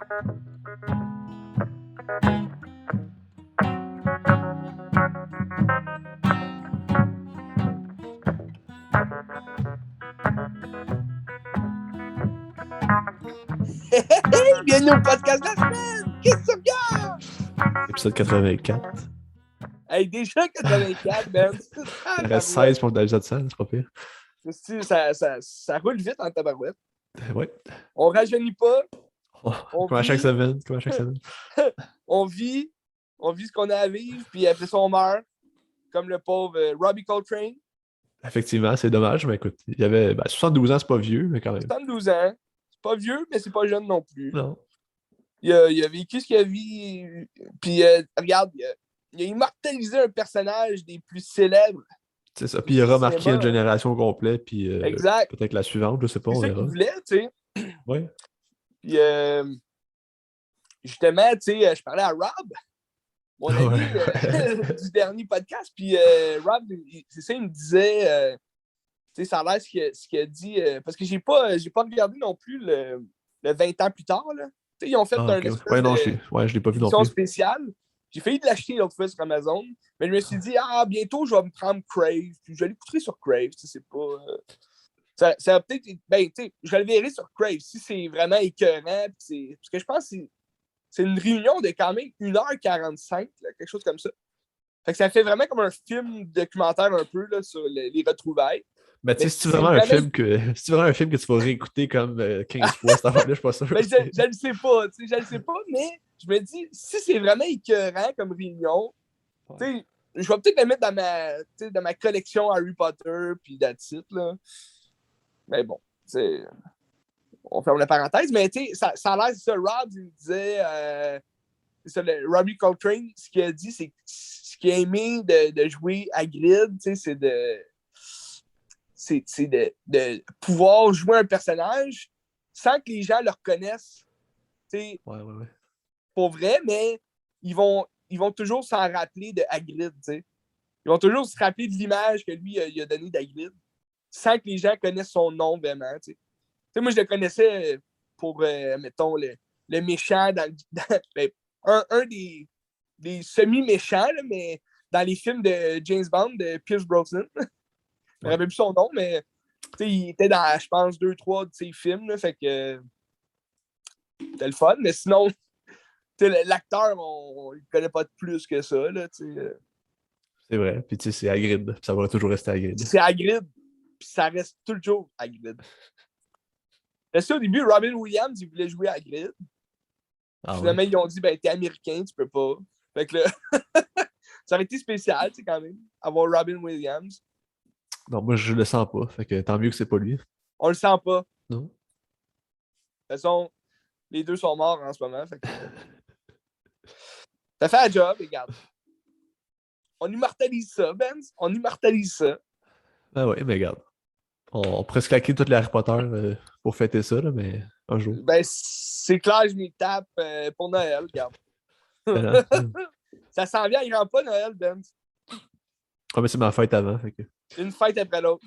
Hey, bienvenue au podcast de la semaine! Qu'est-ce que tu regardes? Épisode 84. Hey, déjà 84, Ben. Il reste 16 pour l'épisode 100, c'est pas pire. Ça roule vite en tabarouette. Ouais. On rajeunit pas. On Comme à chaque vit. semaine. Comme à chaque semaine. On vit ce qu'on a à vivre, puis après ça, on meurt. Comme le pauvre Robbie Coltrane. Effectivement, c'est dommage, mais écoute, il y avait 72 ans, c'est pas vieux, mais quand même. 72 ans. C'est pas vieux, mais c'est pas jeune non plus. Non. Il a vécu ce qu'il a vécu. Puis regarde, il a immortalisé un personnage des plus célèbres. C'est ça. Puis il a remarqué Cinéma. une génération au complet, puis Exact. peut-être la suivante, je sais pas, C'est on ça verra. qu'il voulait, tu sais. Ouais. Puis justement, tu sais, je parlais à Rob, mon ami du dernier podcast, puis Rob, c'est ça, il me disait, tu sais, ça a l'air ce qu'il a dit, parce que j'ai pas regardé non plus le 20 ans plus tard, là. Tu sais, ils ont fait Ah, un ok. espèce Ouais, non, de je l'ai pas vu non édition plus. spéciale. J'ai failli de l'acheter l'autre fois sur Amazon, mais je me suis dit, bientôt, je vais me prendre Crave, puis je vais l'écouter sur Crave, tu sais, c'est pas... ça va peut-être... Ben, tu sais, je le verrai sur Crave, si c'est vraiment écœurant, parce que je pense que c'est une réunion de quand même 1h45, là, quelque chose comme ça. Fait que ça fait vraiment comme un film documentaire un peu là, sur les retrouvailles. Mais tu sais, Mais c'est vraiment un film que tu vas réécouter comme 15 fois cette affaire-là, je suis pas sûr. Mais je le sais pas, tu sais, je le sais pas, mais je me dis, si c'est vraiment écœurant comme réunion, tu sais, je vais peut-être le mettre dans ma collection Harry Potter puis that's it, là. Mais bon, tu sais, on ferme la parenthèse, mais tu sais, ça a l'air, c'est ça, Rob, il me disait, c'est ça, Robbie Coltrane, ce qu'il a dit, c'est que ce qu'il a aimé de jouer à Grid, tu sais, c'est de pouvoir jouer un personnage sans que les gens le reconnaissent, tu sais, Ouais. pour vrai, mais ils vont toujours s'en rappeler de Hagrid, tu sais. Ils vont toujours se rappeler de l'image que lui il a donnée d'Hagrid, sans que les gens connaissent son nom vraiment, tu sais. Tu sais, moi, je le connaissais pour, mettons, le méchant ben, un des semi-méchants, là, mais dans les films de James Bond, de Pierce Brosnan. Je me rappelle plus son nom, mais il était dans, je pense, 2-3 de ses films, là, fait que c'était le fun, mais sinon, l'acteur, on ne le connaît pas de plus que ça, là, C'est vrai. Puis tu sais, c'est Hagrid. Puis ça va toujours rester Hagrid. c'est Hagrid, puis ça reste toujours Hagrid. Parce au début, Robin Williams, il voulait jouer à Hagrid. Finalement, ils ont dit, ben, t'es américain, tu peux pas. Fait que là, ça aurait été spécial, tu sais, quand même, avoir Robin Williams. Non, moi, je le sens pas. Fait que tant mieux que c'est pas lui. On le sent pas. Non. De toute façon, les deux sont morts en ce moment. Fait que... ça fait un job, regarde. On immortalise ça, Benz. On immortalise ça. Ben ouais, mais regarde. On pourrait se claquer toutes les Harry Potter pour fêter ça, là, mais un jour. Ben, c'est clair, je m'y tape pour Noël, regarde. Ça s'en vient, il rend pas Noël, Benz. Ah, mais c'est ma fête avant. Fait que... Une fête après l'autre.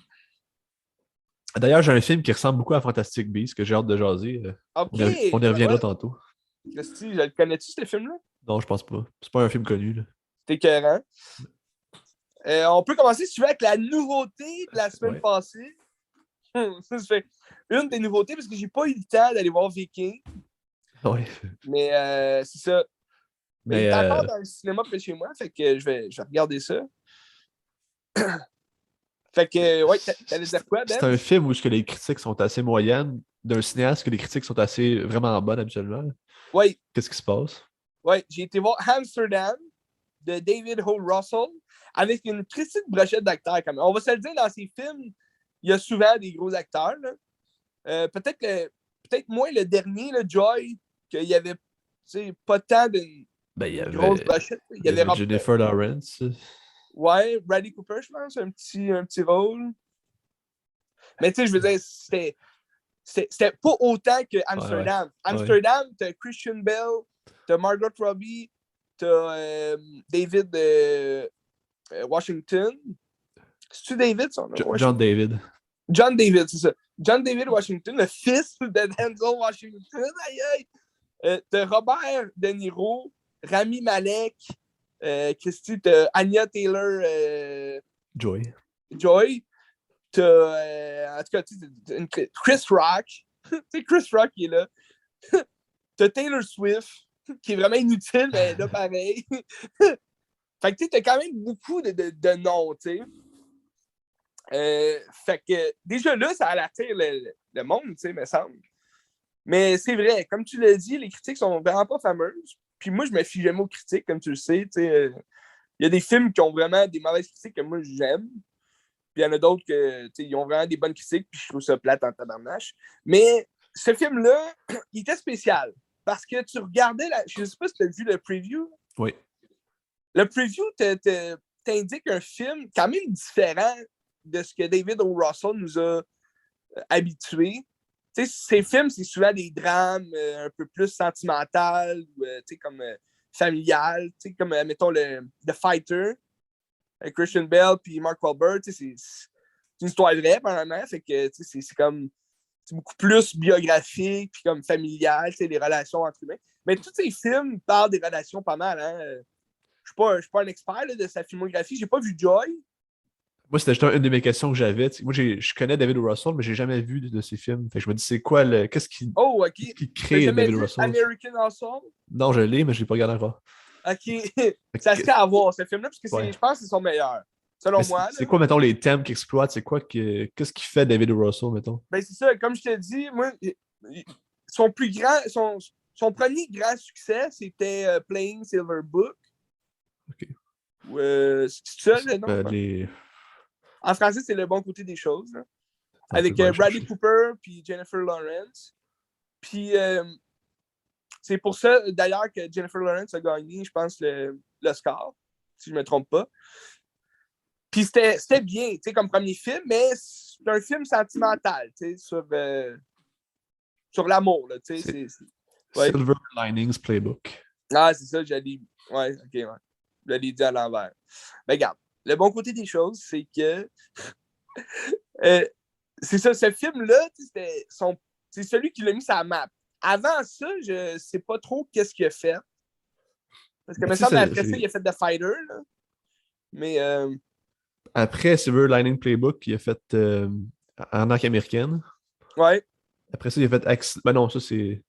D'ailleurs, j'ai un film qui ressemble beaucoup à Fantastic Beasts que j'ai hâte de jaser. Ok. On y reviendra tantôt. Christy, je le connais-tu, ce film-là? Non, je pense pas. C'est pas un film connu. Là. C'est écœurant. On peut commencer, si tu veux, avec la nouveauté de la semaine passée. Ça fait une des nouveautés, parce que j'ai pas eu le temps d'aller voir Viking. Oui. Mais c'est ça. Mais il est encore dans le cinéma près de chez moi, fait que je vais regarder ça. Fait que, ouais, t'allais dire quoi, Ben? C'est un film où les critiques sont assez moyennes, d'un cinéaste que les critiques sont assez vraiment bonnes habituellement. Oui. Qu'est-ce qui se passe? Oui, j'ai été voir Amsterdam de David O. Russell avec une petite brochette d'acteurs quand même. On va se le dire, dans ces films, il y a souvent des gros acteurs. Peut-être moins le dernier, le Joy, qu'il y avait pas tant de grosse brochette. Il y avait Jennifer Lawrence. Ouais, Bradley Cooper, je pense, un petit rôle. Mais tu sais, je veux dire, c'était pas autant que Amsterdam. Ouais. Amsterdam, t'as Christian Bale, t'as Margot Robbie, t'as David Washington. C'est-tu David, son nom? John David. John David, c'est ça. John David Washington, le fils de Denzel Washington. Aïe, aïe. T'as Robert De Niro, Rami Malek, Christy, t'as Anya Taylor Joy. Joy, t'as en tout cas Chris Rock. Tu sais, Chris Rock qui est là. T'as Taylor Swift, qui est vraiment inutile, mais là, pareil. Fait que tu sais, t'as quand même beaucoup de noms, tu sais. Fait que déjà là, ça attire le monde, tu sais, me semble. Mais c'est vrai, comme tu l'as dit, les critiques sont vraiment pas fameuses. Puis moi, je me fie jamais aux critiques, comme tu le sais. Il y a des films qui ont vraiment des mauvaises critiques que moi, j'aime. Puis il y en a d'autres qui ont vraiment des bonnes critiques, puis je trouve ça plate en tabarnache. Mais ce film-là, il était spécial. Parce que tu regardais, je sais pas si tu as vu le preview. Oui. Le preview t'indique un film quand même différent de ce que David O. Russell nous a habitués. Tu sais, ces films, c'est souvent des drames un peu plus sentimentales ou comme familiales. Tu sais, comme, mettons, The Fighter, avec Christian Bale puis Mark Wahlberg. Tu sais, c'est une histoire vraie, apparemment. Fait que c'est comme c'est beaucoup plus biographique puis comme familial, les relations entre humains. Mais tous ces films parlent des relations pas mal. Hein? Je suis pas un expert là, de sa filmographie. J'ai pas vu Joy. Moi, c'était juste une de mes questions que j'avais. Moi, je connais David O. Russell, mais j'ai jamais vu de ses films. Fait que je me dis, c'est quoi Qu'est-ce qui qu'est-ce qui T'as crée jamais David O. vu Russell? American Hustle? Non, je l'ai, mais je l'ai pas regardé encore. OK. Ça serait à voir, ce film-là, parce que Ouais. je pense que c'est son meilleur. Selon moi. C'est quoi, mettons, les thèmes qu'il exploite? C'est quoi qu'est-ce qui fait David O. Russell, mettons? Ben, c'est ça, comme je te dis, moi, son plus grand, son premier grand succès, c'était Playing Silver Book. OK. C'est ça, le nom? Les... En français, c'est Le bon côté des choses. Là. Un Avec peu, Bradley Cooper puis Jennifer Lawrence. Puis c'est pour ça, d'ailleurs, que Jennifer Lawrence a gagné, je pense, l'Oscar, si je ne me trompe pas. Puis c'était bien, tu sais, comme premier film, mais c'est un film sentimental, tu sais, sur l'amour, là, tu sais. Ouais. Silver Linings Playbook. Ah, c'est ça, j'allais... Ouais, OK, ouais. Je l'ai dit à l'envers. Mais regarde, le bon côté des choses, c'est que... c'est ça, ce film-là, c'est celui qui l'a mis sur la map. Avant ça, je ne sais pas trop qu'est-ce qu'il a fait. Parce que, me semble, après ça, il a fait The Fighter, là. Mais... Après Silver Lining Playbook, il a fait Arnaque américaine. Ouais. Après ça, il a fait... Ben non, ça, c'est...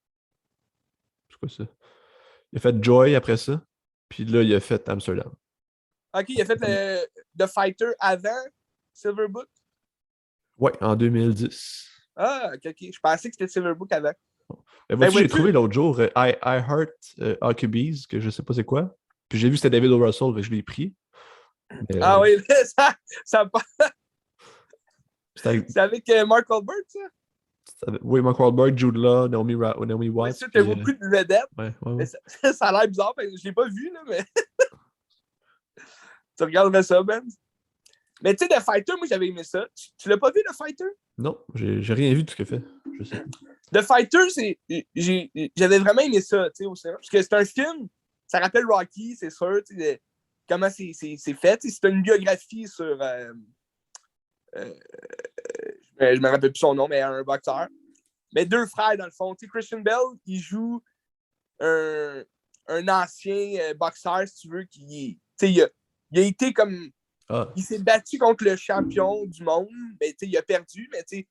C'est quoi ça? Il a fait Joy après ça. Puis là, il a fait Amsterdam. OK, il a fait The Fighter avant Silver Book? Ouais, en 2010. Ah, OK. Je pensais que c'était Silver Book avant. Vois-tu, j'ai trouvé l'autre jour I Heart Huckabees, que je sais pas c'est quoi. Puis j'ai vu que c'était David O. Russell, et je l'ai pris. Mais, oui, ça c'est avec Mark Wahlberg, ça? Oui, Mark Wahlberg, Jude Law, Naomi Watts. Ça, t'as beaucoup de vedettes. Ouais. Ça a l'air bizarre, je l'ai pas vu, là, mais... Tu regarderais ça, Ben? Mais tu sais, The Fighter, moi, j'avais aimé ça. Tu l'as pas vu, The Fighter? Non, j'ai rien vu de ce qu'il fait. Je sais pas. The Fighter, j'avais vraiment aimé ça, tu sais, au cinéma. Parce que c'est un film, ça rappelle Rocky, c'est sûr, tu sais, comment c'est fait. C'est une biographie sur... je me rappelle plus son nom, mais un boxeur. Mais deux frères, dans le fond. Tu sais, Christian Bale, il joue un ancien boxeur, si tu veux, qui... Tu sais, il a été comme... Il s'est battu contre le champion du monde, mais il a perdu, mais c'est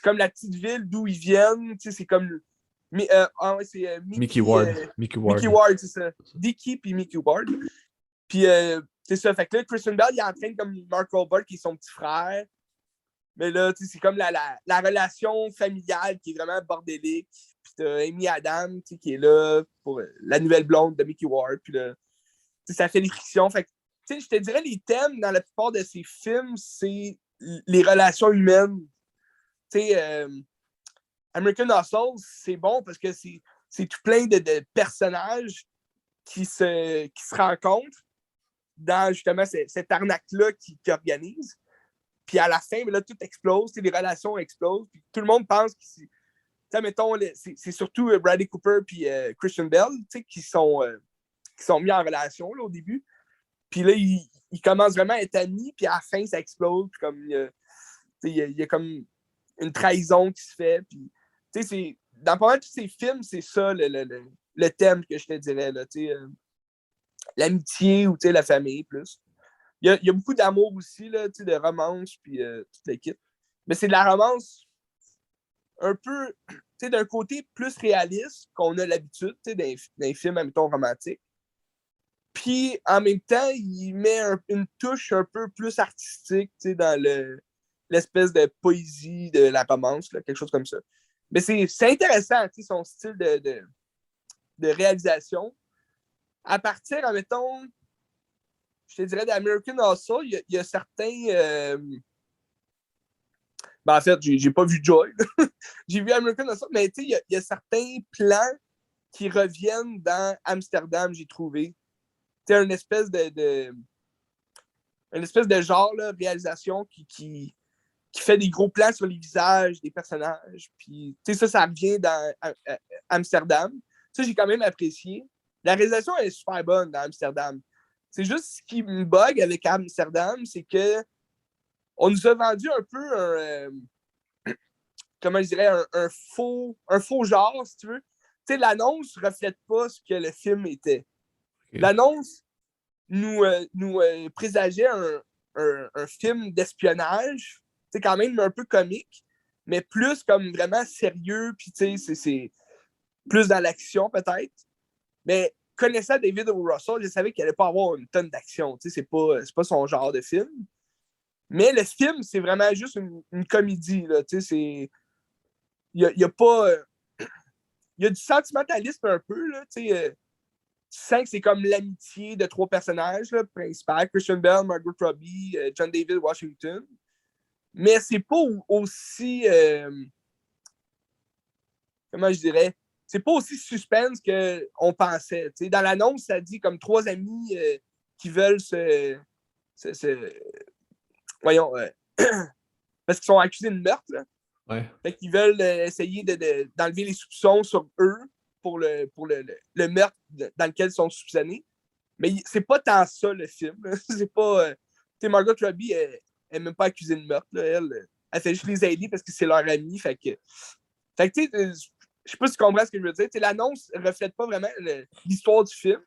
comme la petite ville d'où ils viennent, c'est comme c'est Mickey Ward. Mickey Ward, c'est ça. Dicky puis Mickey Ward. Puis c'est ça, fait que là, Christian Bale, il entraîne comme Mark Wahlberg, qui est son petit frère. Mais là, c'est comme la relation familiale qui est vraiment bordélique. Puis t'as Amy Adams, qui est là pour la nouvelle blonde de Mickey Ward. Puis là, ça fait des frictions. Fait que je te dirais, les thèmes dans la plupart de ces films, c'est les relations humaines. American Hustle, c'est bon parce que c'est tout plein de personnages qui se rencontrent dans justement cette arnaque-là qui organise. Puis à la fin, là, tout explose, les relations explosent. Puis tout le monde pense que mettons, c'est surtout Bradley Cooper et Christian Bale qui sont mis en relation là, au début. Puis là, ils commencent vraiment à être amis, puis à la fin, ça explose. Puis comme, il y a comme une trahison qui se fait. Puis, dans pas mal tous ces films, c'est ça, le thème que je te dirais, là, l'amitié ou la famille plus. Il y a beaucoup d'amour aussi, là, de romance, puis toute l'équipe. Mais c'est de la romance un peu, d'un côté plus réaliste qu'on a l'habitude, dans les films, admettons, romantiques. Puis, en même temps, il met une touche un peu plus artistique, dans l'espèce de poésie de la romance, là, quelque chose comme ça. Mais c'est intéressant, son style de réalisation. À partir, admettons, je te dirais d'American Hustle, il y a certains... Ben, en fait, j'ai pas vu Joy. J'ai vu American Hustle, mais il y a certains plans qui reviennent dans Amsterdam, j'ai trouvé. Tu sais, une espèce de genre, là, réalisation qui fait des gros plans sur les visages des personnages. Puis, ça revient dans Amsterdam. Ça, j'ai quand même apprécié. La réalisation est super bonne dans Amsterdam. C'est juste ce qui me bug avec Amsterdam, c'est que on nous a vendu un peu comment je dirais, un faux genre, si tu veux. Tu sais, l'annonce ne reflète pas ce que le film était. Okay. L'annonce nous présageait un film d'espionnage, c'est quand même un peu comique, mais plus comme vraiment sérieux, puis tu sais, c'est plus dans l'action peut-être. Mais connaissant David O. Russell, je savais qu'il n'allait pas avoir une tonne d'action. Tu sais, c'est pas son genre de film. Mais le film, c'est vraiment juste une comédie. Là, tu sais, c'est... Il y a pas... Il y a du sentimentalisme un peu, là, tu sais... Tu sens que c'est comme l'amitié de trois personnages là, principaux, Christian Bale, Margot Robbie, John David Washington. Mais c'est pas aussi... comment je dirais? C'est pas aussi suspense qu'on pensait. T'sais. Dans l'annonce, ça dit comme trois amis qui veulent voyons, parce qu'ils sont accusés de meurtre. Là. Ouais. Fait qu'ils veulent essayer d'enlever les soupçons sur eux pour le meurtre dans lequel ils sont soupçonnés. Mais c'est pas tant ça, le film. Là. C'est pas... tu sais, Margot Robbie, elle n'est même pas accusée de meurtre. Là. Elle fait juste les aider parce que c'est leur ami. Fait que tu sais, je sais pas si tu comprends ce que je veux dire. T'sais, l'annonce ne reflète pas vraiment l'histoire du film.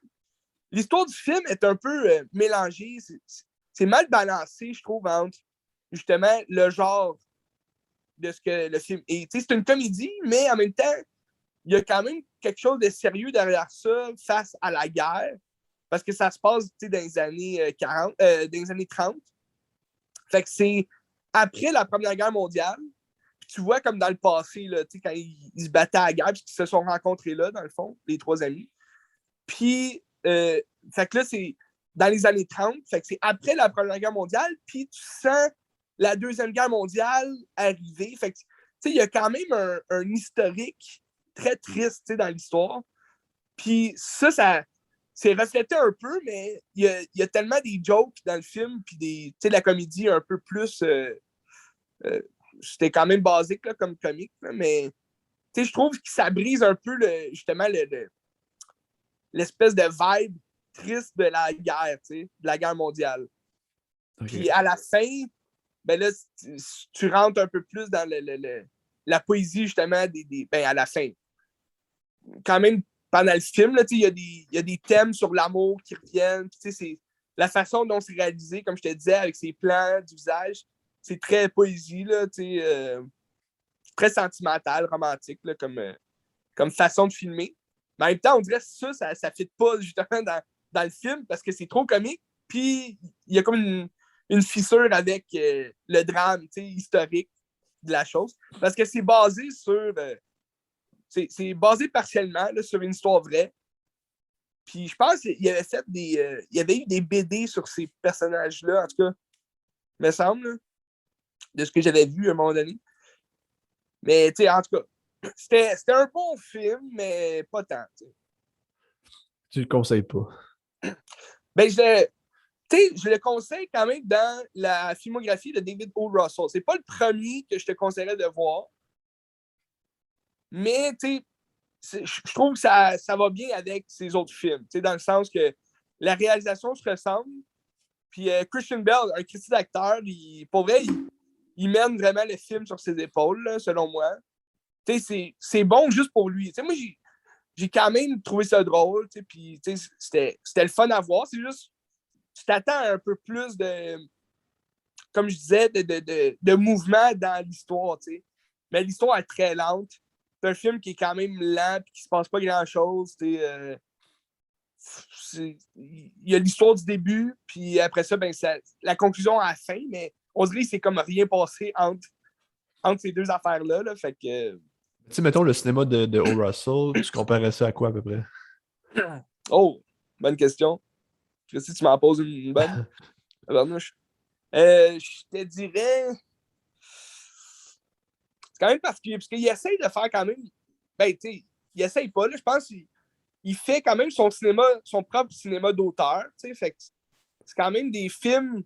L'histoire du film est un peu mélangée. C'est mal balancé, je trouve, entre justement le genre de ce que le film est. T'sais, c'est une comédie, mais en même temps, il y a quand même quelque chose de sérieux derrière ça face à la guerre. Parce que ça se passe dans les années 40, dans les années 30. Fait que c'est après la Première Guerre mondiale. Tu vois comme dans le passé, là, quand ils se battaient à la guerre, puis qu'ils se sont rencontrés là, dans le fond, les trois amis. Puis, fait que là, c'est dans les années 30, fait que c'est après la Première Guerre mondiale, puis tu sens la Deuxième Guerre mondiale arriver. Fait que, tu sais, il y a quand même un historique très triste, dans l'histoire. Puis ça c'est reflété un peu, mais il y a tellement des jokes dans le film, puis la comédie un peu plus... c'était quand même basique là, comme comique, là, mais je trouve que ça brise un peu justement l'espèce de vibe triste de la guerre, de la guerre mondiale. Okay. Puis à la fin, ben là, tu rentres un peu plus dans la poésie justement ben à la fin. Quand même, pendant le film, il y a des thèmes sur l'amour qui reviennent. C'est la façon dont c'est réalisé, comme je te disais, avec ses plans du visage, c'est très poésie, là, très sentimental, romantique, là, comme façon de filmer. Mais en même temps, on dirait que ça ne fit pas justement dans le film parce que c'est trop comique. Puis, il y a comme une fissure avec le drame historique de la chose. Parce que c'est basé sur... c'est basé partiellement là, sur une histoire vraie. Puis, je pense qu'il avait fait il y avait eu des BD sur ces personnages-là, en tout cas, me semble, là, de ce que j'avais vu à un moment donné. Mais, tu sais, en tout cas, c'était un bon film, mais pas tant. T'sais. Tu le conseilles pas? Ben, je le conseille quand même dans la filmographie de David O. Russell. C'est pas le premier que je te conseillerais de voir. Mais, tu sais, je trouve que ça va bien avec ses autres films. Tu sais, dans le sens que la réalisation se ressemble. Puis Christian Bale, un critique d'acteur, pour vrai, il mène vraiment le film sur ses épaules, là, selon moi. Tu sais, c'est bon juste pour lui. Tu sais, moi, j'ai quand même trouvé ça drôle, tu sais, puis c'était le fun à voir. C'est juste, tu t'attends un peu plus de, comme je disais, de mouvement dans l'histoire, tu sais. Mais l'histoire est très lente. C'est un film qui est quand même lent et qui se passe pas grand-chose, tu sais. Il y a l'histoire du début, puis après ça, ben, la conclusion à la fin, mais on dirait que c'est comme rien passé entre ces deux affaires-là. Là, fait que. Tu sais, mettons le cinéma de O. Russell, tu comparais ça à quoi à peu près? Oh, bonne question. Je sais si tu m'en poses une bonne. Je te dirais. C'est quand même particulier, parce qu'il essaye de faire quand même. Ben, tu sais, il essaye pas, là. Je pense qu'il fait quand même son cinéma, son propre cinéma d'auteur. Tu sais, fait que c'est quand même des films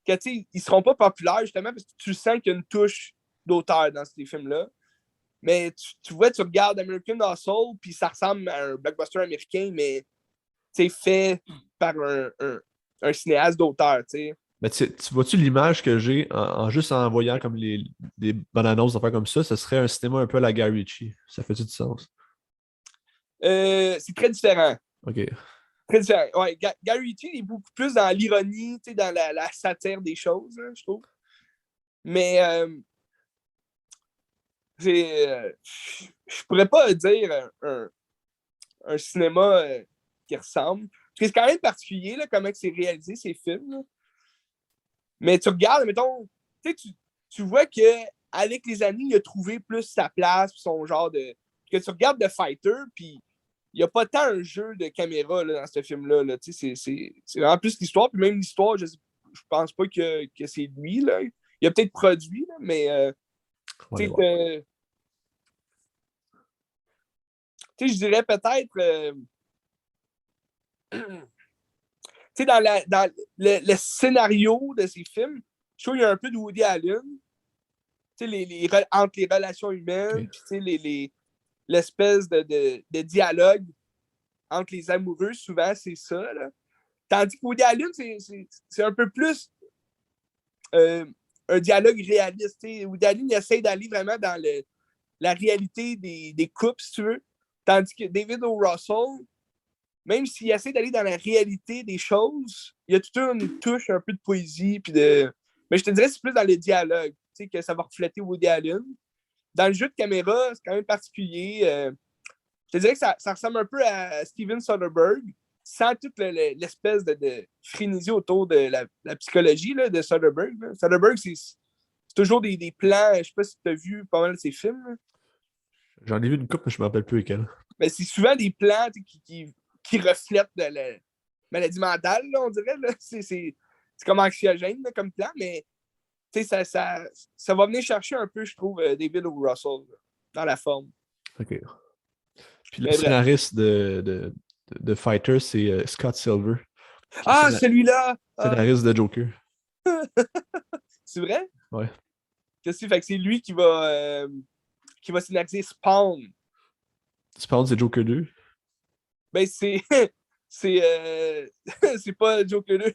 que, tu sais, ils seront pas populaires, justement, parce que tu sens qu'il y a une touche d'auteur dans ces films-là. Mais tu vois, tu regardes American Hustle, puis ça ressemble à un blockbuster américain, mais c'est fait par un cinéaste d'auteur, tu sais. Mais tu vois-tu l'image que j'ai juste en voyant comme des bonnes annonces, des affaires comme ça serait un cinéma un peu à la Guy Ritchie. Ça fait-tu du sens? C'est très différent. OK. Très différent. Ouais, Guy Ritchie est beaucoup plus dans l'ironie, dans la satire des choses, hein, je trouve. Mais je pourrais pas dire un cinéma qui ressemble. Parce que c'est quand même particulier là, comment c'est réalisé ces films. Là. Mais tu regardes, mettons, tu vois qu'avec les années, il a trouvé plus sa place, son genre de. Que tu regardes The Fighter, puis il n'y a pas tant un jeu de caméra là, dans ce film-là. Là. C'est vraiment plus l'histoire. Puis même l'histoire, je pense pas que c'est lui. Là. Il a peut-être produit, là, mais je dirais peut-être. Dans le scénario de ces films, je trouve qu'il y a un peu de Woody Allen. Entre les relations humaines, OK. puis l'espèce de dialogue entre les amoureux, souvent, c'est ça. Là. Tandis que Woody Allen, c'est un peu plus un dialogue réaliste. T'sais. Woody Allen il essaie d'aller vraiment dans la réalité des couples, si tu veux. Tandis que David O. Russell, même s'il essaie d'aller dans la réalité des choses, il y a toute une touche un peu de poésie. Puis mais je te dirais que c'est plus dans le dialogue que ça va refléter Woody Allen. Dans le jeu de caméra, c'est quand même particulier. Je te dirais que ça ressemble un peu à Steven Soderbergh, sans toute l'espèce de frénésie autour de la psychologie là, de Soderbergh. Là. Soderbergh, c'est toujours des plans. Je ne sais pas si tu as vu pas mal de ses films. Là. J'en ai vu une couple, mais je ne me rappelle plus lesquels. Mais c'est souvent des plans qui reflètent la maladie mentale, là, on dirait. Là. C'est comme anxiogène là, comme plan, mais ça va venir chercher un peu, je trouve, David O. Russell là, dans la forme. OK. Puis le Mais bref. scénariste de Fighter, c'est Scott Silver. Ah, celui-là! Ah, Scénariste de Joker. c'est vrai? Ouais. Fait que c'est lui qui va scénariser Spawn. Tu penses que c'est Joker 2? Ben, c'est. C'est pas Joker 2.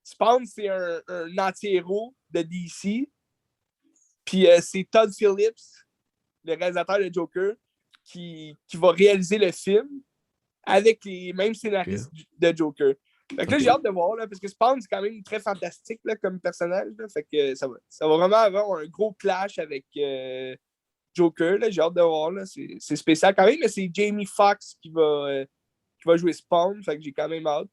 Spawn, c'est un anti-héros de DC. Puis c'est Todd Phillips, le réalisateur de Joker, qui va réaliser le film avec les mêmes scénaristes de Joker. Fait que là, j'ai hâte de voir, là, parce que Spawn, c'est quand même très fantastique là, comme personnage. Là, fait que ça va vraiment avoir un gros clash avec Joker. Là, j'ai hâte de voir. Là, c'est spécial quand même, mais c'est Jamie Foxx qui va jouer Spawn. Fait que j'ai quand même hâte.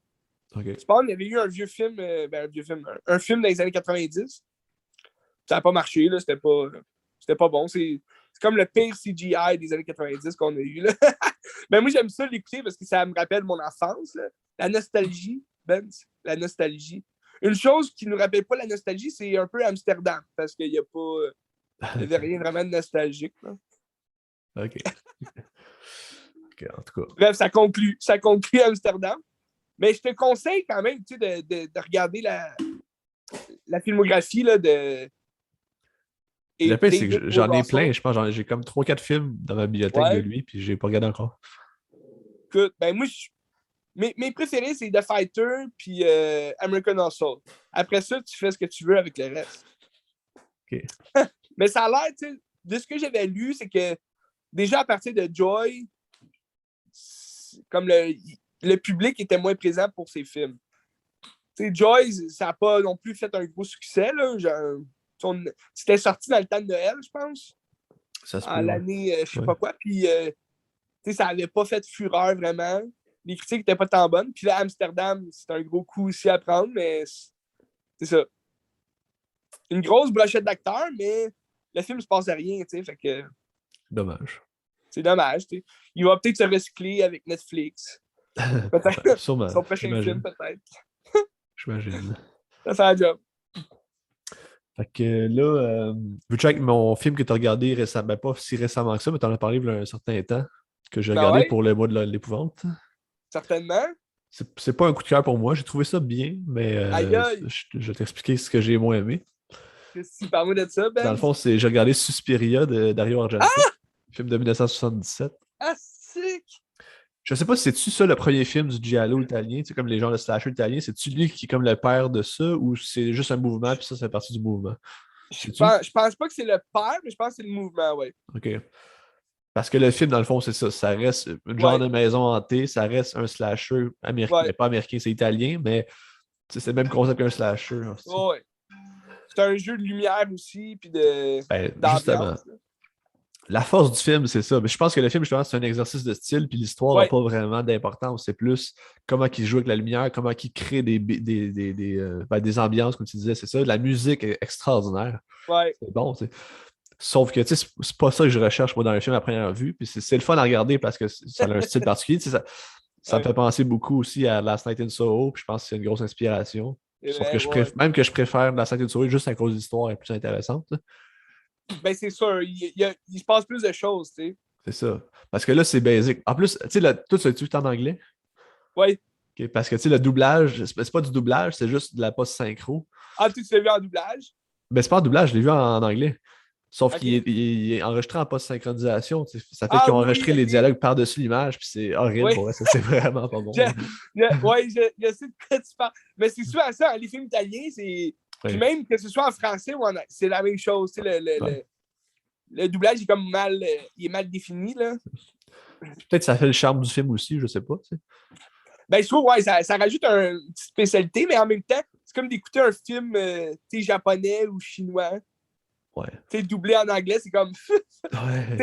OK. Spawn, il y avait eu un vieux film, un film dans les années 90. Ça n'a pas marché, là, c'était pas bon. C'est comme le pire CGI des années 90 qu'on a eu. Là. Mais moi, j'aime ça l'écouter parce que ça me rappelle mon enfance. Là. La nostalgie, Ben, la nostalgie. Une chose qui ne nous rappelle pas la nostalgie, c'est un peu Amsterdam, parce qu'il n'y a pas. Il n'y avait rien vraiment de nostalgique. Là. OK. OK, en tout cas. Bref, ça conclut Amsterdam. Mais je te conseille quand même de regarder la filmographie là, de. Le Et pire, c'est David que O. j'en ai plein. Russell. Je pense que j'ai comme 3-4 films dans ma bibliothèque de Ouais. lui, puis j'ai pas regardé encore. Écoute, ben moi, mes préférés, c'est The Fighter puis American Hustle. Après ça, tu fais ce que tu veux avec le reste. OK. Mais ça a l'air, tu sais, de ce que j'avais lu, c'est que déjà à partir de Joy, comme le public était moins présent pour ces films. Tu sais, Joy, ça n'a pas non plus fait un gros succès. Là. C'était sorti dans le temps de Noël, je pense. Ça se En peut, l'année, je sais ouais. pas quoi. Puis, ça n'avait pas fait fureur vraiment. Les critiques n'étaient pas tant bonnes. Puis là, Amsterdam, c'est un gros coup aussi à prendre, mais c'est ça. Une grosse brochette d'acteurs, mais le film ne se passe à rien, tu sais. Fait que Dommage. c'est dommage, tu sais. Il va peut-être se recycler avec Netflix. Peut-être. Sûrement, Son prochain j'imagine. film, peut-être. J'imagine. Ça fait un job. Fait que là, veux-tu avec mon film que tu as regardé récemment, ben pas si récemment que ça, mais tu en as parlé il y a un certain temps, que j'ai Ben regardé ouais, pour le mois de l'épouvante. certainement. C'est pas un coup de cœur pour moi, j'ai trouvé ça bien, mais Aïe aïe. je vais t'expliquer ce que j'ai moins aimé. Qu'est-ce que parle-moi de ça, Dans Ben? le fond, j'ai regardé Suspiria de Dario Argento, film de 1977. Ah, sick! Je sais pas si c'est-tu ça le premier film du giallo italien, tu sais, comme les genres de slasher italien, c'est-tu lui qui est comme le père de ça, ou c'est juste un mouvement, puis ça fait partie du mouvement? Sais-tu? Je pense pas que c'est le père, mais je pense que c'est le mouvement, ouais. OK. Parce que le film, dans le fond, c'est ça. Ça reste une genre Ouais, de maison hantée, ça reste un slasher américain. ouais, Pas américain, c'est italien, mais c'est le même concept qu'un slasher. Aussi. ouais. C'est un jeu de lumière aussi, puis Ben, justement. d'ambiance. Là. La force du film, c'est ça. Mais je pense que le film, justement, c'est un exercice de style, puis l'histoire n'a Ouais, pas vraiment d'importance. C'est plus comment il joue avec la lumière, comment il crée des ambiances, comme tu disais, c'est ça. La musique est extraordinaire. ouais. C'est bon, tu sais. Sauf que, tu sais, c'est pas ça que je recherche, moi, dans un film à première vue. Puis c'est le fun à regarder parce que ça a un style particulier. Tu sais, ça me Ouais. fait penser beaucoup aussi à Last Night in Soho, puis je pense que c'est une grosse inspiration. C'est Sauf que vrai, ouais. même que je préfère Last Night in Soho juste à cause de l'histoire est plus intéressante. Là. Ben, c'est sûr, il se passe plus de choses, tu sais. C'est ça. Parce que là, c'est basic. En plus, tu sais, tout ça, tu en anglais? Ouais. Ok, parce que, tu sais, le doublage, c'est pas du doublage, c'est juste de la post-synchro. Ah, tu l'as vu en doublage? Mais c'est pas en doublage, je l'ai vu en anglais. Sauf OK. qu'il est enregistré en post-synchronisation. Ça fait Ah qu'ils ont oui, enregistré les OK. dialogues par-dessus l'image, puis c'est horrible Oui. pour vrai. Ça, c'est vraiment pas bon. Je, ouais, je sais de quoi tu parles. Mais c'est souvent ça, hein, les films italiens, c'est. Puis Ouais, même que ce soit en français ou c'est la même chose. Tu sais, ouais. le doublage est comme il est mal défini, là. Peut-être que ça fait le charme du film aussi, je sais pas. Tu sais. Ben, je trouve, ouais, ça rajoute une petite spécialité, mais en même temps, c'est comme d'écouter un film tu sais, japonais ou chinois. Ouais. Tu sais, doublé en anglais, c'est comme. Tu sais,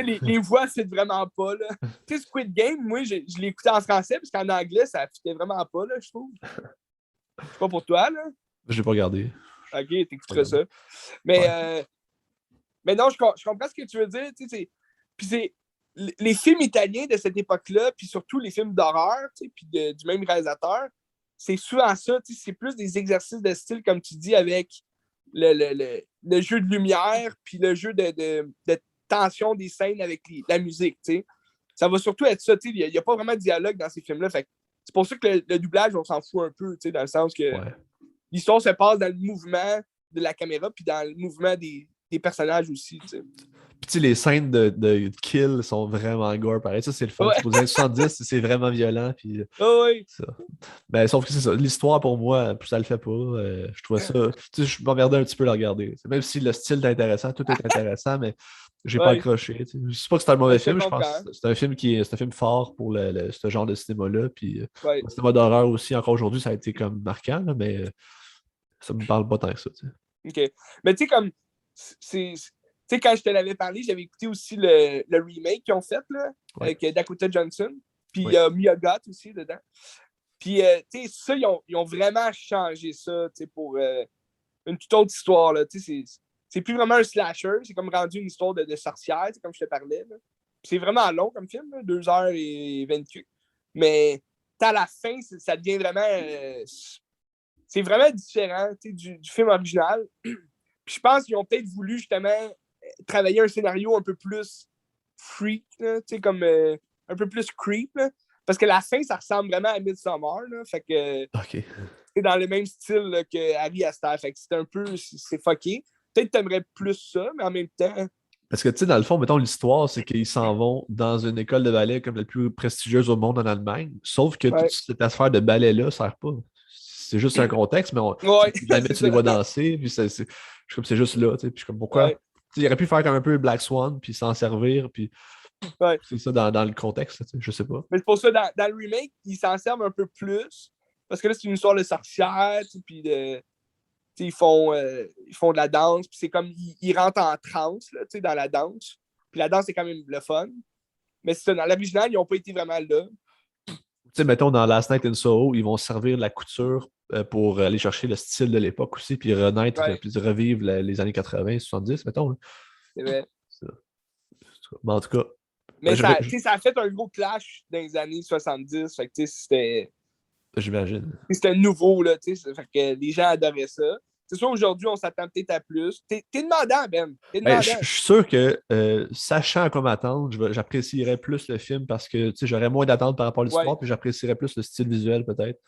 Ouais. les voix, c'est vraiment pas, là. Tu sais, Squid Game, moi, je l'ai écouté en français, parce qu'en anglais, ça fitait vraiment pas, là, je trouve. C'est pas pour toi, là. Je l'ai pas regardé. Ok, Pas t'écouteras regardé. ça. Mais, Ouais. mais non, je comprends ce que tu veux dire. Tu sais, puis c'est les films italiens de cette époque-là, puis surtout les films d'horreur, tu sais, puis du même réalisateur, c'est souvent ça. Tu sais, c'est plus des exercices de style, comme tu dis, avec le jeu de lumière, puis le jeu de tension des scènes avec la musique. Tu sais. Ça va surtout être ça. Tu sais, il n'y a pas vraiment de dialogue dans ces films-là. Fait que c'est pour ça que le doublage, on s'en fout un peu, tu sais, dans le sens que Ouais. l'histoire se passe dans le mouvement de la caméra, puis dans le mouvement des personnages aussi. Tu sais. Puis tu sais, les scènes de kill sont vraiment gore, pareil. Ça, c'est le fun. Ouais. Pour les années 70, c'est vraiment violent. Puis, Oh, oui. ça. Ben, sauf que c'est ça. L'histoire, pour moi, ça le fait pas. Je trouvais ça. Tu sais, je m'emmerdais un petit peu à le regarder. Même si le style est intéressant, tout est intéressant, mais j'ai pas Ouais. accroché. Tu sais. Je sais pas que c'est un Ouais, mauvais je te film. Je pense comprends. que c'est un film c'est un film fort pour ce genre de cinéma-là. Puis Ouais. le cinéma d'horreur aussi, encore aujourd'hui, ça a été comme marquant, là, mais ça me parle pas tant que ça. Tu sais. OK. Mais tu sais, comme. Tu sais, quand je te l'avais parlé, j'avais écouté aussi le remake qu'ils ont fait, là, Ouais. avec Dakota Johnson. Puis il Ouais. y a Mia Goth aussi dedans. Puis, tu sais, ça, ils ont vraiment changé ça, tu sais, pour une toute autre histoire, là. Tu sais, c'est plus vraiment un slasher, c'est comme rendu une histoire de sorcière, comme je te parlais, là. Puis c'est vraiment long comme film, là, 2h28. Mais à la fin, ça devient vraiment. C'est vraiment différent du film original. Puis je pense qu'ils ont peut-être voulu justement travailler un scénario un peu plus freak, là, comme un peu plus creep. Là, parce que la fin, ça ressemble vraiment à Midsommar. Là, fait que OK. c'est dans le même style là, que Harry Aster. Fait que c'est un peu. C'est fucké. Peut-être que t'aimerais plus ça, mais en même temps. Parce que, tu sais, dans le fond, mettons, l'histoire, c'est qu'ils s'en vont dans une école de ballet comme la plus prestigieuse au monde en Allemagne. Sauf que toute Ouais. cette affaire de ballet-là ne sert pas. C'est juste un contexte, mais Ouais, jamais c'est tu les ça. vois danser. Puis je suis comme, c'est juste là. Tu sais, puis je suis comme, pourquoi? Ouais. Tu sais, il aurait pu faire comme un peu Black Swan, puis s'en servir. Puis Ouais. C'est ça dans le contexte, je sais pas. Mais c'est pour ça, dans le remake, ils s'en servent un peu plus. Parce que là, c'est une histoire de sorcière, puis ils font de la danse, puis c'est comme, ils rentrent en transe, là, dans la danse. Puis la danse, c'est quand même le fun. Mais c'est ça, dans l'original, ils n'ont pas été vraiment là. Tu sais, mettons, dans Last Night in Soho, ils vont servir de la couture pour aller chercher le style de l'époque aussi, puis renaître, Ouais, puis revivre les années 80, 70, mettons. Là. c'est vrai. Ça. Mais en tout cas, ben, Mais ça a fait un gros clash dans les années 70. Fait que j'imagine. c'était nouveau, là. Fait que les gens adoraient ça. C'est sûr, aujourd'hui, on s'attend peut-être à plus. T'es demandant, Ben. T'es Ben, demandant. je suis sûr que, sachant à quoi m'attendre, j'apprécierais plus le film parce que j'aurais moins d'attentes par rapport à Ouais. l'histoire, puis j'apprécierais plus le style visuel, peut-être.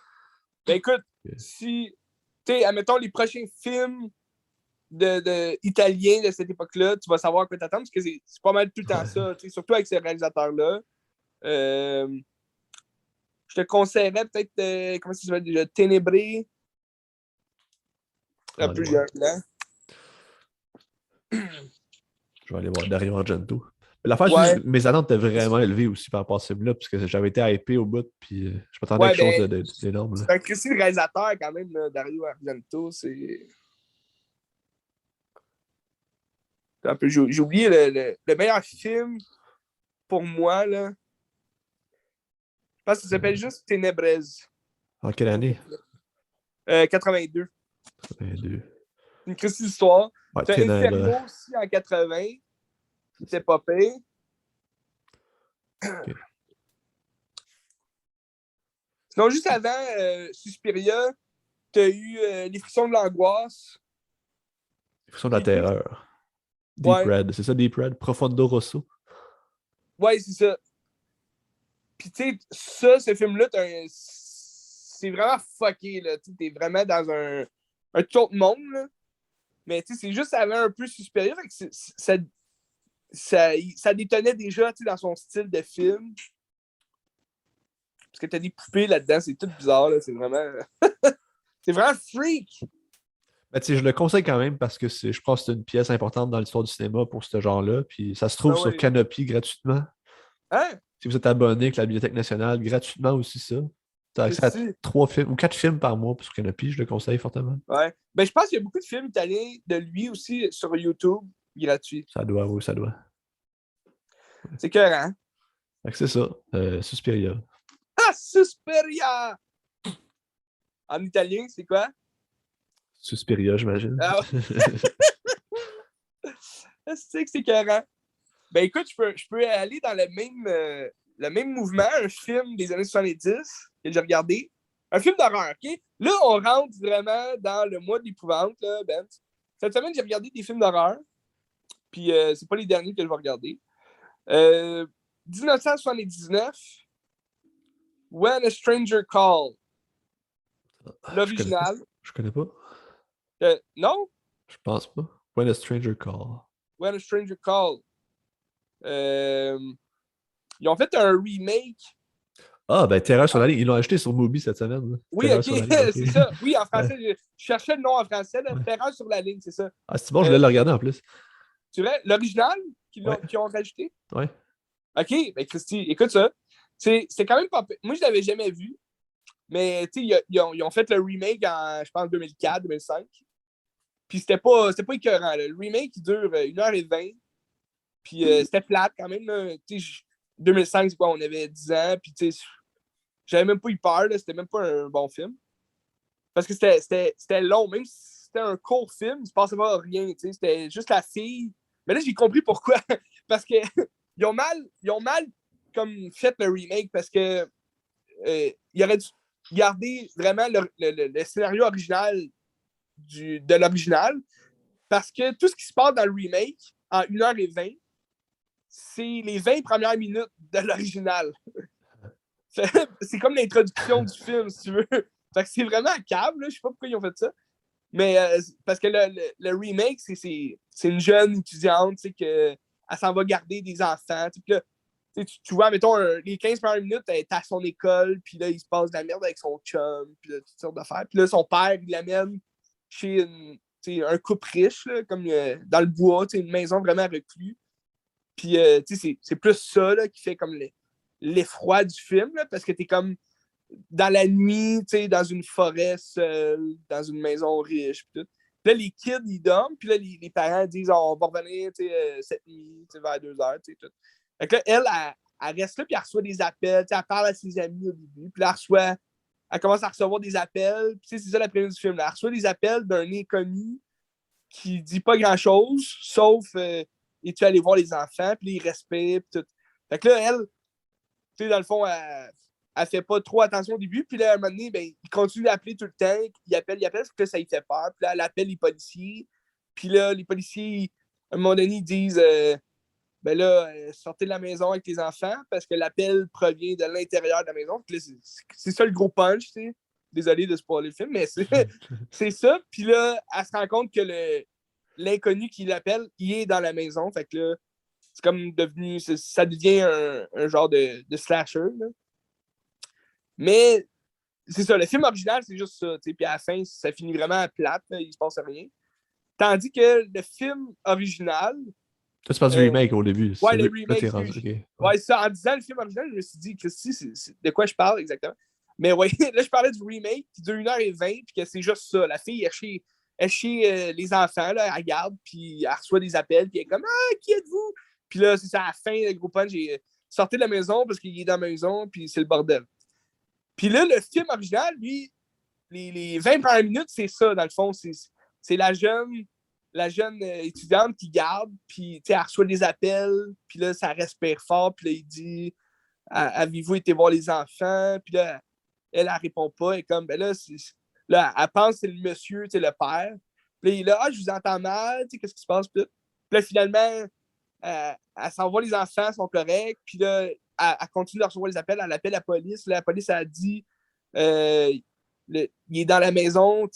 Ben écoute, si, admettons, les prochains films italiens de cette époque-là, tu vas savoir à quoi t'attendre, parce que c'est pas mal tout le temps ça, surtout avec ces réalisateurs-là. Je te conseillerais peut-être, comment ça s'appelle déjà, Ténébré, un peu Ouais. violent. Je vais aller voir Dario Argento. L'affaire, c'est Ouais, que mes attentes étaient vraiment élevées aussi par rapport à ce film-là, parce que j'avais été hypé au bout, puis je m'attendais à ouais, quelque chose ben, d'énorme. c'est un Christy de réalisateur quand même, là, Dario Argento, c'est un peu. J'ai oublié le meilleur film pour moi, là. Je pense que ça s'appelle juste Ténébrèse. En quelle année? 82. 82. Une Christy d'histoire. Ouais, C'est Ténèbres. Inferno aussi en 80, qui était pas pire. Okay. Sinon, juste avant Suspiria, t'as eu Les frissons de l'angoisse. Les frissons de la terreur. Deep Ouais, Red, c'est ça, Deep Red? Profondo Rosso. ouais, c'est ça. Puis tu sais, ça, ce film-là, c'est vraiment fucké, là. T'es vraiment dans un tout autre monde, là. Mais tu sais, c'est juste avant un peu Suspiria, fait que ça détonnait déjà, dans son style de film. Parce que t'as des poupées là-dedans, c'est tout bizarre, là. C'est vraiment... c'est vraiment freak! Ben, je le conseille quand même parce que je pense que c'est une pièce importante dans l'histoire du cinéma pour ce genre-là. Puis ça se trouve Ben sur ouais. Canopy gratuitement. Hein? Si vous êtes abonné avec la Bibliothèque nationale, gratuitement aussi ça. Tu as accès à Christy? 3 films ou 4 films par mois sur Canopy, je le conseille fortement. Ouais. Ben, je pense qu'il y a beaucoup de films italiens de lui aussi sur YouTube, gratuits. Ça doit, oui, ça doit. C'est écœurant. Fait que c'est ça. Suspiria. Ah, Suspiria! En italien, c'est quoi? Suspiria, j'imagine. Ah, c'est que c'est écœurant. Ben écoute, je peux aller dans le même mouvement, un film des années 70 que j'ai regardé. Un film d'horreur, OK? Là, on rentre vraiment dans le mois de l'épouvante, là, Ben. Cette semaine, j'ai regardé des films d'horreur. Puis c'est pas les derniers que je vais regarder. 1979, When a Stranger Call. L'original. Je connais pas. Non? Je pense pas. When a Stranger Call. When a Stranger Call. Ils ont fait un remake. Ah, ben Terreur sur la ligne. Ils l'ont acheté sur Mubi cette semaine. Là. Oui, Terreur ok, sur la ligne. Okay. c'est ça. Oui, en Ouais. français, je cherchais le nom en français. Là. Ouais. Terreur sur la ligne, c'est ça. Ah, c'est bon, je voulais le regarder en plus. Tu vois, l'original Ouais. qu'ils ont rajouté? Ouais. Ok, ben Christy, écoute ça. C'est quand même pas. Moi, je l'avais jamais vu. Mais tu sais, ils ont fait le remake en, je pense, 2004, 2005. Puis c'était pas écœurant. Là. Le remake, il dure 1h20. Puis c'était plate quand même. Là. 2005, c'est quoi? On avait 10 ans. Puis tu sais, j'avais même pas eu peur. Là. C'était même pas un bon film. Parce que c'était long. Même si c'était un court film, il se passait pas rien. C'était juste la fille. Mais là, j'ai compris pourquoi. Parce que ils ont mal comme fait le remake. Parce que il aurait dû garder vraiment le scénario original de l'original. Parce que tout ce qui se passe dans le remake, en 1h20, c'est les 20 premières minutes de l'original. C'est comme l'introduction du film, si tu veux. Fait que c'est vraiment un câble, je sais pas pourquoi ils ont fait ça. Mais parce que le remake, c'est une jeune étudiante, elle s'en va garder des enfants. Puis là, tu vois, mettons, les 15 premières minutes, elle est à son école, puis là, il se passe de la merde avec son chum, puis toutes sortes d'affaires. Puis là, son père, il l'amène chez un couple riche, là, comme dans le bois, une maison vraiment recluse. Puis, tu sais, c'est plus ça là, qui fait comme l'effroi du film, là, parce que t'es comme dans la nuit, tu sais, dans une forêt seule, dans une maison riche, puis tout. Puis là, les kids, ils dorment, puis là, les parents disent on va revenir, tu sais, cette nuit, tu sais, vers 2 heures, tu sais, tout. Fait que là, elle reste là, puis elle reçoit des appels, tu sais, elle parle à ses amis au début, puis là, elle commence à recevoir des appels, puis tu sais, c'est ça la première du film, là. Elle reçoit des appels d'un inconnu qui dit pas grand-chose, sauf es-tu allé voir les enfants, puis il respire, puis tout. Fait que là, elle, tu sais, dans le fond, elle fait pas trop attention au début, puis là, à un moment donné, ben, il continue d'appeler tout le temps, il appelle, parce que là, ça lui fait peur, puis là, elle appelle les policiers, puis là, les policiers, à un moment donné, ils disent ben là, sortez de la maison avec les enfants, parce que l'appel provient de l'intérieur de la maison, puis là, c'est ça le gros punch, tu sais. Désolé de spoiler le film, mais c'est ça, puis là, elle se rend compte que l'inconnu qui l'appelle, il est dans la maison, fait que là, c'est comme devenu, ça devient un genre de slasher, là. Mais c'est ça, le film original, c'est juste ça. Puis à la fin, ça finit vraiment plate, là, il se passe rien. Tandis que le film original. Toi, tu parles du remake au début. Ouais, le Là, remake. t'es rendu. Okay. Ouais, ça, en disant le film original, je me suis dit, Christy, c'est de quoi je parle exactement. Mais ouais, là, je parlais du remake qui dure 1h20, puis que c'est juste ça. La fille, elle chie les enfants, là, elle garde, puis elle reçoit des appels, puis elle est comme ah, qui êtes-vous? Puis là, c'est ça, à la fin, le gros punch, j'ai sorti de la maison parce qu'il est dans la maison, puis c'est le bordel. Puis là, le film original, lui, les 20 premières minutes, c'est ça, dans le fond. C'est la jeune étudiante qui garde, puis elle reçoit des appels, puis là, ça respire fort, puis là, il dit avez-vous été voir les enfants? Puis là, elle répond pas, et comme, ben là, elle pense que c'est le monsieur, le père. Puis là, il est là, je vous entends mal, qu'est-ce qui se passe? Puis là, finalement, elle s'envoie les enfants, sont corrects, puis là, elle continue de recevoir les appels, elle appelle la police. Là, la police a dit il est dans la maison,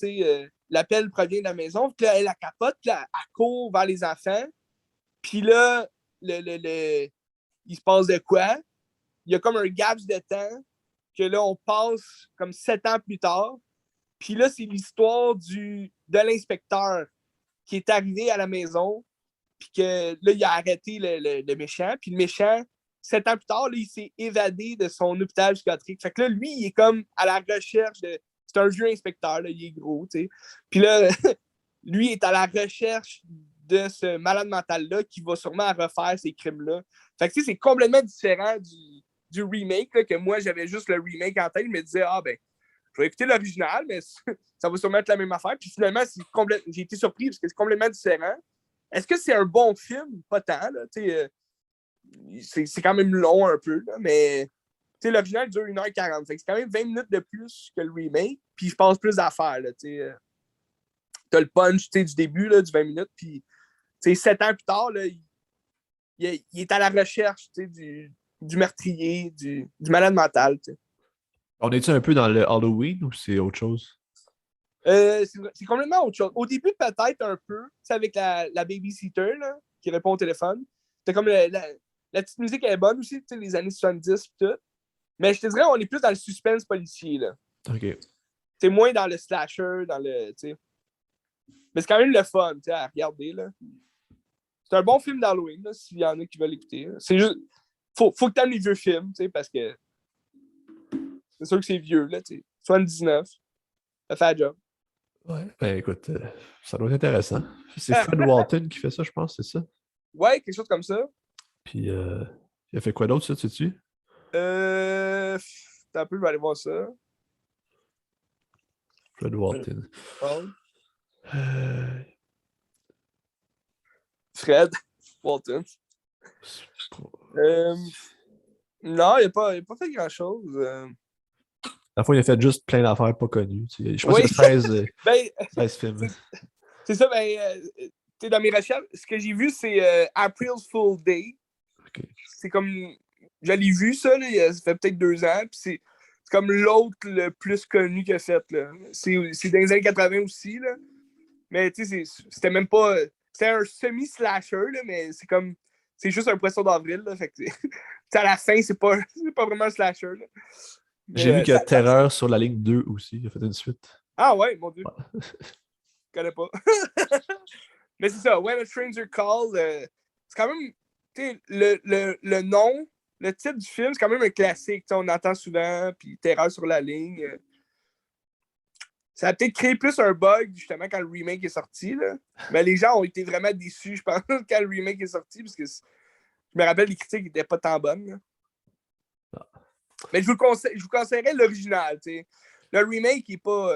l'appel provient de la maison, puis là, elle la capote, puis là, elle court vers les enfants, puis là, il se passe de quoi? Il y a comme un gap de temps que là, on passe comme 7 ans plus tard, puis là, c'est l'histoire de l'inspecteur qui est arrivé à la maison, puis que là, il a arrêté le méchant, puis le méchant, 7 ans plus tard, là, il s'est évadé de son hôpital psychiatrique. Fait que là, lui, il est comme à la recherche de. C'est un vieux inspecteur, là, il est gros, tu sais. Puis là, lui est à la recherche de ce malade mental-là qui va sûrement refaire ces crimes-là. Fait que tu sais, c'est complètement différent du remake, là, que moi, j'avais juste le remake en tête. Je me disais, ah ben, je vais écouter l'original, mais ça va sûrement être la même affaire. Puis finalement, j'ai été surpris parce que c'est complètement différent. Est-ce que c'est un bon film? Pas tant, là, c'est quand même long un peu, là, mais l'original dure 1h40. Fait que c'est quand même 20 minutes de plus que le remake, puis je pense plus d'affaires. T'as le punch du début, là, du 20 minutes, puis 7 ans plus tard, là, il est à la recherche du meurtrier, du malade mental. T'sais. On est-tu un peu dans le Halloween ou c'est autre chose? C'est complètement autre chose. Au début, peut-être un peu, avec la babysitter là, qui répond au téléphone. T'as comme la petite musique elle est bonne aussi, les années 70 et tout. Mais je te dirais, on est plus dans le suspense policier. Là. OK. C'est moins dans le slasher, mais c'est quand même le fun à regarder. Là. C'est un bon film d'Halloween, s'il y en a qui veulent l'écouter. C'est juste. Faut que tu aimes les vieux films, parce que c'est sûr que c'est vieux, là, 79. Ça fait la job. Ouais, ben écoute, ça doit être intéressant. C'est Fred Walton qui fait ça, je pense, c'est ça? Ouais, quelque chose comme ça. Puis, il a fait quoi d'autre, ça, tu sais-tu? T'as un peu, je vais aller voir ça. Fred Walton. Fred Walton. Non, il n'a pas fait grand-chose. La fois, il a fait juste plein d'affaires pas connues. Je pense qu'il y a 16 films. C'est ça, dans mes recherches, ce que j'ai vu, c'est April's Fool Day. Okay. C'est comme. Je l'ai vu, ça, là, ça fait peut-être 2 ans. Puis c'est comme l'autre le plus connu qu'il a fait. Là. C'est dans les années 80 aussi. Là. Mais tu sais, c'était même pas. C'était un semi-slasher, là, mais c'est comme. C'est juste un poisson d'avril. Là, fait que, à la fin, c'est pas vraiment un slasher. Là. J'ai vu qu'il y a Terreur sur la ligne 2 aussi. Il a fait une suite. Ah ouais, mon Dieu. Ouais. Je connais pas. Mais c'est ça. When a Stranger Call, c'est quand même. le nom, le titre du film, c'est quand même un classique. On entend souvent, puis Terreur sur la ligne. Ça a peut-être créé plus un bug, justement, quand le remake est sorti. Là. Mais les gens ont été vraiment déçus, je pense, quand le remake est sorti, parce que je me rappelle, les critiques n'étaient pas tant bonnes. Là. Mais je vous conseillerais l'original. T'sais. Le remake, il n'est pas.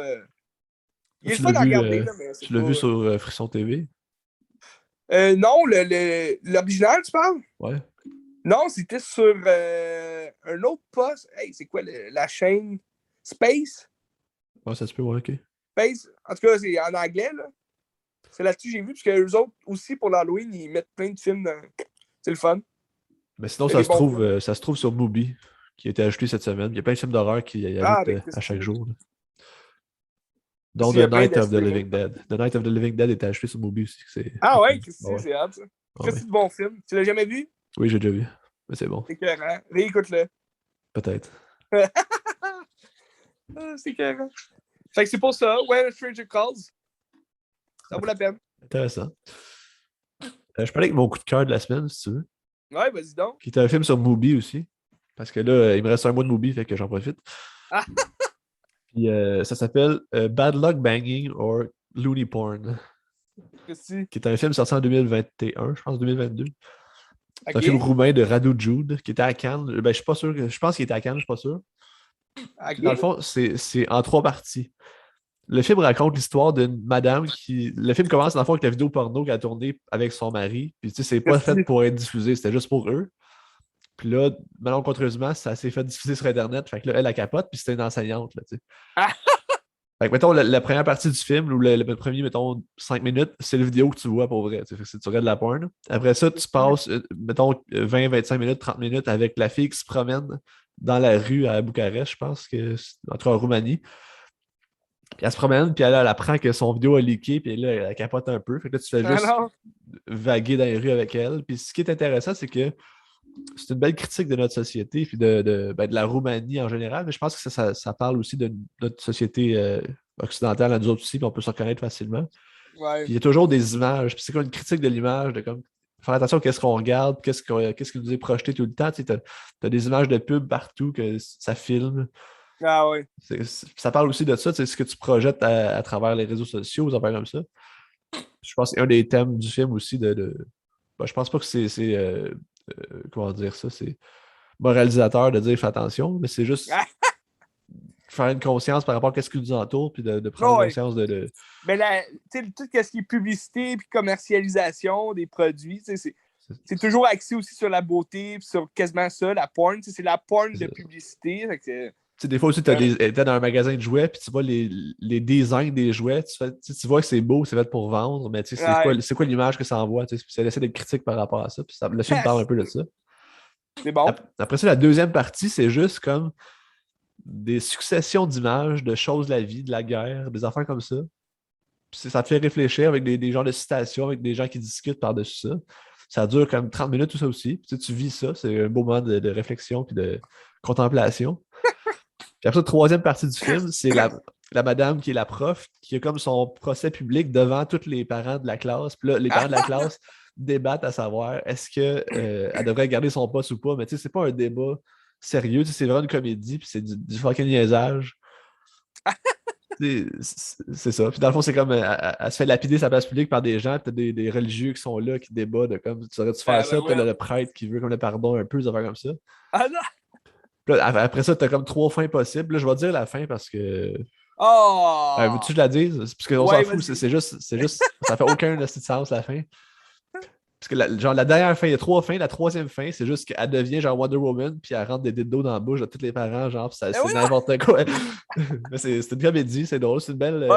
Il est Tu pas l'as à vu, regarder, là, mais c'est tu l'as pas. vu sur Frisson TV? Non, l'original, tu parles? Ouais. Non, c'était sur un autre poste. Hey, c'est quoi la chaîne? Space? Ouais, ça se peut, ouais, ok. Space? En tout cas, c'est en anglais, là. C'est là-dessus que j'ai vu, parce que eux autres aussi, pour l'Halloween, ils mettent plein de films dans. C'est le fun. Mais sinon, C'est des bons films. ça se trouve sur Mubi, qui a été ajouté cette semaine. Il y a plein de films d'horreur qui y Ah, ajoutent ben, à chaque Christy. jour. Là. Dont Christy, il y The a plein Night de of the streaming. Living Dead. The Night of the Living Dead est ajouté sur Mubi aussi. Ah ouais, Christy, ouais. c'est hâte, ça. Ah Christy, ouais. de bon film. Tu l'as jamais vu? Oui, j'ai déjà vu. Mais c'est bon. C'est écœurant. Réécoute-le. Peut-être. C'est écœurant. Fait que c'est pour ça. When a Stranger Calls. Ça vaut la peine. Intéressant. Je parlais avec mon coup de cœur de la semaine, si tu veux. Ouais, vas-y donc. Qui était un film sur Mubi aussi. Parce que là, il me reste un mois de Mubi, fait que j'en profite. Ah. Puis ça s'appelle Bad Luck Banging or Looney Porn. Christy. Qui est un film sorti en 2021, je pense 2022. C'est un Ok. film roumain de Radu Jude qui était à Cannes. Ben, je suis pas sûr. Je pense qu'il était à Cannes, je suis pas sûr. Ok. Dans le fond, c'est en 3 parties. Le film raconte l'histoire d'une madame qui. Le film commence dans le fond avec la vidéo porno qu'elle a tournée avec son mari. Puis tu sais, c'est pas fait pour être diffusé, c'était juste pour eux. Puis là, malencontreusement, ça s'est fait diffuser sur Internet. Fait que là, elle capote, puis c'était une enseignante. Là, tu sais. Ah. Fait que, mettons, la première partie du film, ou le premier, mettons, 5 minutes, c'est la vidéo que tu vois pour vrai. Tu sais, tu regardes la porn. Après ça, tu passes, mettons, 20, 25 minutes, 30 minutes avec la fille qui se promène dans la rue à Bucarest, je pense, entre en Roumanie. Puis elle se promène, puis elle apprend que son vidéo a leaké, puis là, elle capote un peu. Fait que là, tu fais juste vaguer dans les rues avec elle. Puis ce qui est intéressant, c'est que c'est une belle critique de notre société, puis de la Roumanie en général, mais je pense que ça parle aussi de notre société occidentale à nous autres aussi, puis on peut se reconnaître facilement. Ouais. Puis il y a toujours des images, puis c'est comme une critique de l'image, de comme faire attention à qu'est-ce qu'on regarde, qu'est-ce qui nous est projeté tout le temps. Tu as des images de pub partout que ça filme. Ah ouais. Ça parle aussi de ça, c'est ce que tu projettes à travers les réseaux sociaux, aux affaires comme ça. Je pense que c'est un des thèmes du film aussi je pense pas que c'est comment dire ça, c'est moralisateur de dire fais attention, mais c'est juste faire une conscience par rapport à ce qui nous entoure, puis de prendre conscience de. Mais tout ce qui est publicité puis commercialisation des produits, c'est toujours axé aussi sur la beauté, puis sur quasiment ça, la porn. C'est la porn de publicité. Des fois aussi, tu es dans un magasin de jouets, puis tu vois les designs des jouets, tu vois que c'est beau, c'est fait pour vendre, mais c'est quoi l'image que ça envoie? C'est d'essayer d'être critique par rapport à ça, puis le film parle un peu de ça. C'est bon. Après ça, la deuxième partie, c'est juste comme des successions d'images, de choses de la vie, de la guerre, des affaires comme ça. Puis ça te fait réfléchir avec des genres de citations, avec des gens qui discutent par-dessus ça. Ça dure comme 30 minutes, tout ça aussi. Puis tu vis ça, c'est un beau moment de réflexion puis de contemplation. Puis après, la troisième partie du film, c'est la madame qui est la prof, qui a comme son procès public devant tous les parents de la classe. Puis là, les parents de la classe débattent à savoir est-ce qu'elle devrait garder son poste ou pas. Mais tu sais, c'est pas un débat sérieux, c'est vraiment une comédie, puis c'est du fucking niaisage. C'est ça. Puis dans le fond, c'est comme elle se fait lapider sa place publique par des gens, puis t'as des religieux qui sont là, qui débattent de comme tu aurais-tu faire ça, puis t'as le prêtre qui veut comme le pardon un peu, des affaires comme ça. Ah non! Là, après ça, t'as comme 3 fins possibles. Là, je vais dire la fin parce que. Oh! Veux-tu que je la dise? Parce qu'on s'en fout, c'est juste. Ça fait aucun sens la fin. Parce que la dernière fin, il y a 3 fins. La troisième fin, c'est juste qu'elle devient genre Wonder Woman, puis elle rentre des dildos dans la bouche de tous les parents, genre, c'est n'importe quoi. Mais c'est une comédie, c'est drôle, c'est une belle,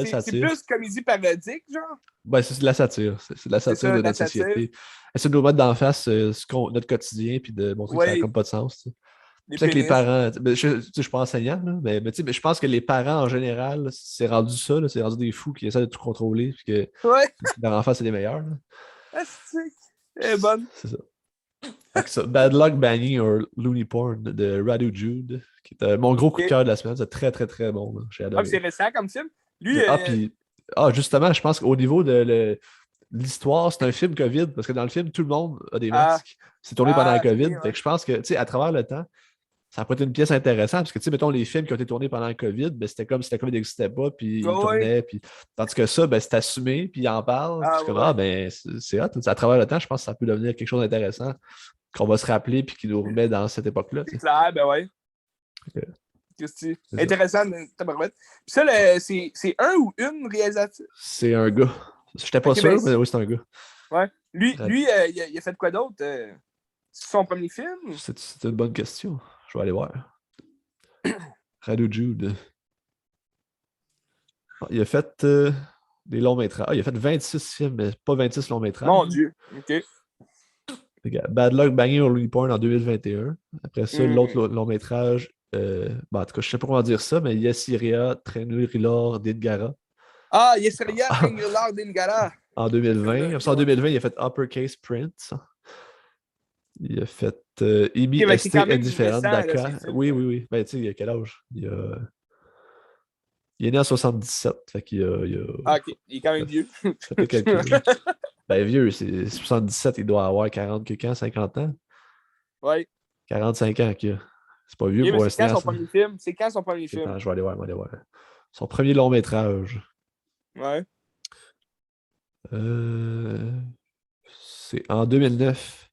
satire. C'est plus comédie parodique, genre? Ben, c'est de la satire. C'est de la satire de notre société. C'est de nous mettre d'en face notre quotidien, puis de montrer que ça n'a comme pas de sens. C'est ça que les parents. Je suis pas enseignant, là, mais je pense que les parents en général, c'est rendu ça, c'est rendu des fous qui essaient de tout contrôler, puis que leur enfant, c'est les meilleurs. Là. Elle est bonne. C'est ça. Bad Luck Banging or Looney Porn de Radu Jude, qui est mon gros coup de cœur de la semaine. C'est très, très, très bon. J'ai adoré. C'est récent comme film. Lui. Justement, je pense qu'au niveau de l'histoire, c'est un film COVID, parce que dans le film, tout le monde a des Ah, masques. C'est tourné pendant la ok, COVID. Fait ouais. que je pense que, tu sais, à travers le temps, ça pourrait être une pièce intéressante, parce que, tu sais, mettons, les films qui ont été tournés pendant le COVID, ben, c'était comme si la COVID n'existait pas, puis ils Ouais, ouais. tournaient, puis... Tandis que ça, ben, c'est assumé, puis ils en parlent, puis Ah, c'est comme, ah, ouais. ben, c'est hot. À travers le temps, je pense que ça peut devenir quelque chose d'intéressant, qu'on va se rappeler, puis qui nous remet dans cette époque-là, C'est tu sais. clair, ben ouais. Fait que c'est ça. Intéressant, tabarouette. Puis ça, c'est un ou une réalisatrice? C'est un gars. J'étais pas Ok, ben, sûr, mais oui, c'est un gars. ouais. Lui il a fait quoi d'autre? C'est son premier film? C'est une bonne question. Je vais aller voir. Radu Jude. Ah, il a fait des longs métrages. Ah, il a fait 26 films, mais pas 26 longs métrages. Mon Dieu. OK. Bad Luck Banging or Looney Porn en 2021. Après ça, l'autre Hmm. long métrage, en tout cas, je sais pas comment dire ça, mais Yessiria, Trenur Didgara Ah, Yesria Tengrilar Dingala. en Celle-là, 2020. ok, Après ça, en ouais. 2020, il a fait Uppercase Print. Il a fait Imi Ok, ben c'est ST quand même Indifférent récent, là, ces Daka. Oui, films-là. oui, oui. Ben, tu sais, il a quel âge? Il est né en 77. Fait Ah, ok. Il est quand même vieux. faites le calcul. Ben, vieux, c'est 77, il doit avoir 40 quelques ans, 50 ans. Ouais. 45 ans qu'il a. C'est pas Ok, vieux mais pour un c'est quand son cinéaste. premier film? C'est quand son premier film? Attends, je vais aller voir, je vais aller voir. Son premier long métrage. Ouais. Euh, c'est en 2009.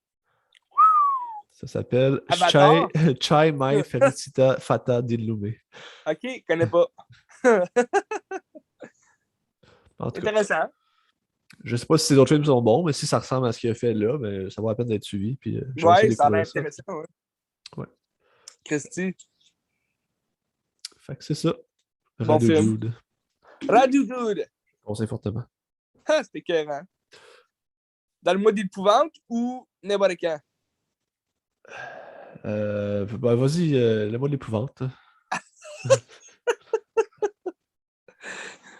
Ça s'appelle Chai, Avatar? Chai Mai Felicita Fata Dilume. Ok, connais pas. En tout cas, Intéressant. je sais pas si ces autres films sont bons, mais si ça ressemble à ce qu'il a fait là, ben, ça vaut la peine d'être suivi. Puis j'aimerais ça Ouais, ça a découvrir l'air ça. intéressant, ouais. Ouais. Christy, Fait que c'est ça. bon Radio film. Jude. Radio Dude. Conseille fortement. Ah, c'était écœurant. Dans le mois d'épouvante ou n'importe quand? Ben, vas-y, le mot de l'épouvante.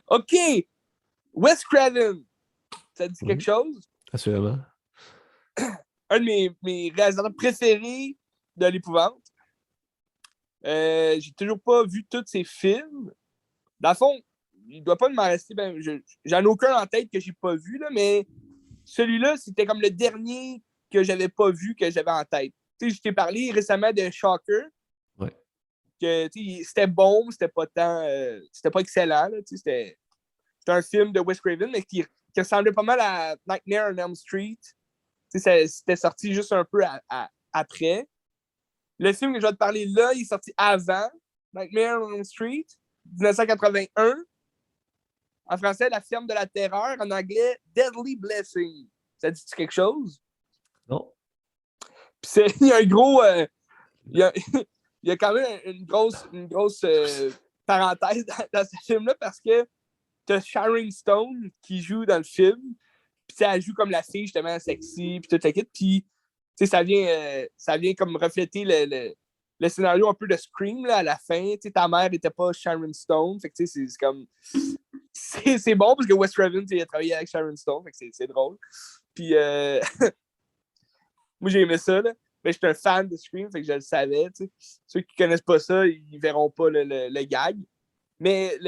OK. Wes Craven. Ça te dit quelque Oui, chose? assurément. Un de mes réalisateurs préférés de l'épouvante. J'ai toujours pas vu tous ses films. Dans le fond, il doit pas m'en rester. Ben, j'en ai aucun en tête que j'ai pas vu, là, mais celui-là, c'était comme le dernier que j'avais pas vu, que j'avais en tête. Tu sais, je t'ai parlé récemment de Shocker, Ouais. que c'était bon, c'était pas tant. C'était pas excellent. Là, c'était un film de Wes Craven, mais qui ressemblait pas mal à Nightmare on Elm Street. C'était sorti juste un peu après. Le film que je vais te parler là, il est sorti avant Nightmare on Elm Street, 1981. En français, La ferme de la terreur. En anglais, Deadly Blessing. Ça dit-tu quelque chose? Non. Puis il y a un gros. Il y a, il y a quand même une grosse parenthèse dans ce film-là parce que t'as Sharon Stone qui joue dans le film. Puis elle joue comme la fille, justement, sexy, puis toute la kit. Puis ça vient comme refléter le scénario un peu de Scream là, à la fin. Ta mère n'était pas Sharon Stone. Fait que c'est comme. C'est bon parce que Wes Craven a travaillé avec Sharon Stone. Fait que c'est drôle. Puis moi, j'ai aimé ça. Là. Mais j'étais un fan de Scream, fait que je le savais. T'sais. Ceux qui connaissent pas ça, ils verront pas le gag. Mais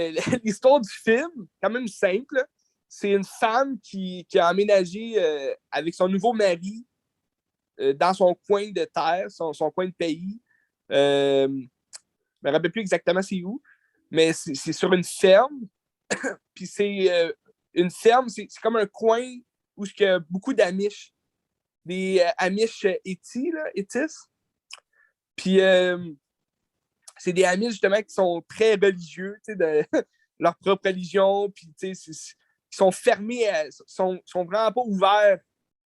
l'histoire du film, quand même simple. C'est une femme qui a emménagé avec son nouveau mari dans son coin de terre, son coin de pays. Je me rappelle plus exactement c'est où, mais c'est sur une ferme. Puis c'est une ferme, c'est comme un coin où il y a beaucoup d'Amish. Des Amish Étis. Puis c'est des Amish justement qui sont très religieux de leur propre religion. Puis ils sont fermés, sont vraiment pas ouverts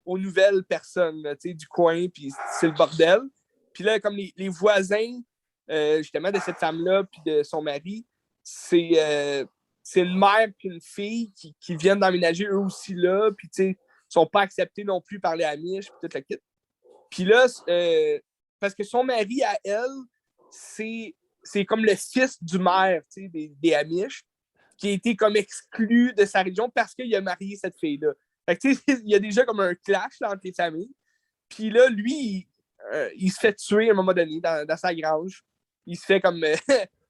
aux nouvelles personnes là, du coin. Puis c'est le bordel. Puis là, comme les voisins justement de cette femme-là puis de son mari, c'est une mère puis une fille qui viennent d'emménager eux aussi là. Puis tu sais, sont pas acceptés non plus par les Amish puis toute la kit. Puis là, parce que son mari à elle, c'est comme le fils du maire des Amish, qui a été comme exclu de sa région parce qu'il a marié cette fille-là. Fait que, il y a déjà comme un clash là, entre les familles. Puis là, lui, il se fait tuer à un moment donné dans sa grange. Il se fait comme.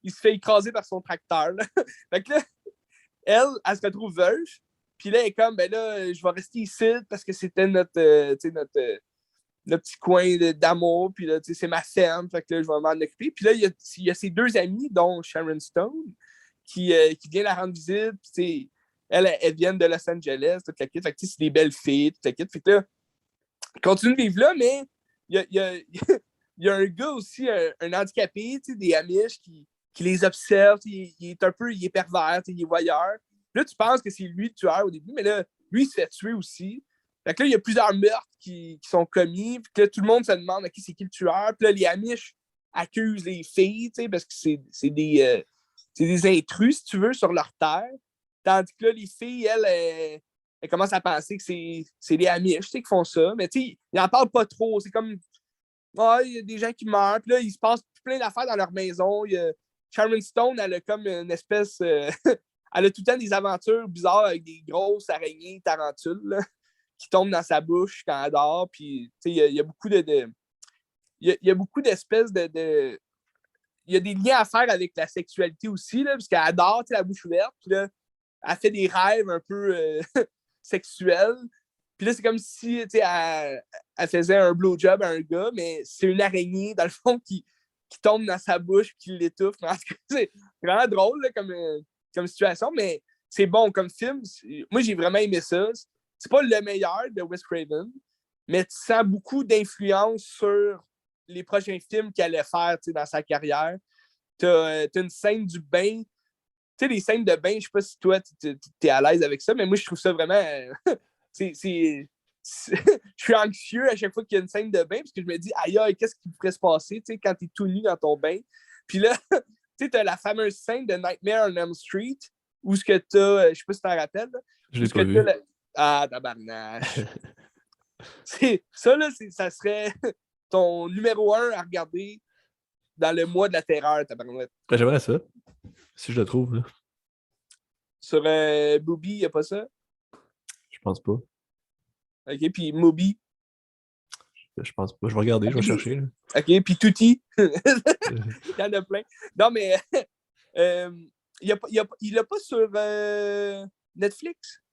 Il se fait écraser par son tracteur. Là. Fait que là, elle se retrouve veuve. Puis là, elle est comme, ben là, je vais rester ici parce que c'était notre petit coin d'amour. Puis là, c'est ma ferme. Fait que là, je vais m'en occuper. Puis là, il y a ses deux amis, dont Sharon Stone, qui vient la rendre visite. Puis, elles viennent de Los Angeles, toute la kit. Fait que c'est des belles filles, toute la kit. Fait que là, ils continuent de vivre là, mais il y a un gars aussi, un handicapé, des Amish, qui les observe. Il est pervers, il est voyeur. Là, tu penses que c'est lui le tueur au début, mais là, lui, il se fait tuer aussi. Fait que là, il y a plusieurs meurtres qui sont commis. Puis là, tout le monde se demande OK, c'est qui le tueur. Puis là, les Amish accusent les filles, parce que c'est des intrus, si tu veux, sur leur terre. Tandis que là, les filles, elles commencent à penser que c'est les Amish qui font ça. Mais tu sais, ils n'en parlent pas trop. C'est comme, il y a des gens qui meurent. Puis là, il se passe plein d'affaires dans leur maison. Sharon Stone, elle a comme une espèce... elle a tout le temps des aventures bizarres avec des grosses araignées tarentules là, qui tombent dans sa bouche quand elle dort. Puis, il y a beaucoup il y a beaucoup d'espèces de... Il y a des liens à faire avec la sexualité aussi, là, parce qu'elle adore la bouche ouverte. Puis là, elle fait des rêves un peu sexuels. Puis là, c'est comme si elle faisait un blowjob à un gars, mais c'est une araignée, dans le fond, qui tombe dans sa bouche et qui l'étouffe. C'est vraiment drôle là, comme situation, mais c'est bon comme film. Moi, j'ai vraiment aimé ça. C'est pas le meilleur de Wes Craven, mais tu sens beaucoup d'influence sur les prochains films qu'il allait faire dans sa carrière. T'as une scène du bain. Tu sais, les scènes de bain, je sais pas si toi, t'es à l'aise avec ça, mais moi, je trouve ça vraiment... je suis anxieux à chaque fois qu'il y a une scène de bain parce que je me dis, aïe, qu'est-ce qui pourrait se passer quand t'es tout nu dans ton bain. Puis là, tu as la fameuse scène de Nightmare on Elm Street où ce que t'as, je sais pas si t'en rappelles, là, Je l'ai pas vu. Ah, tabarnache. Ça, là, ça serait ton numéro 1 à regarder dans le mois de la terreur, tabarnache. J'aimerais ça, si je le trouve. Là. Sur Booby, il n'y a pas ça? Je pense pas. OK, puis Moby. Je pense pas. Je vais regarder, je vais chercher. Là. OK, puis Tutti. Il y en a plein. Non, mais il l'a pas sur Netflix.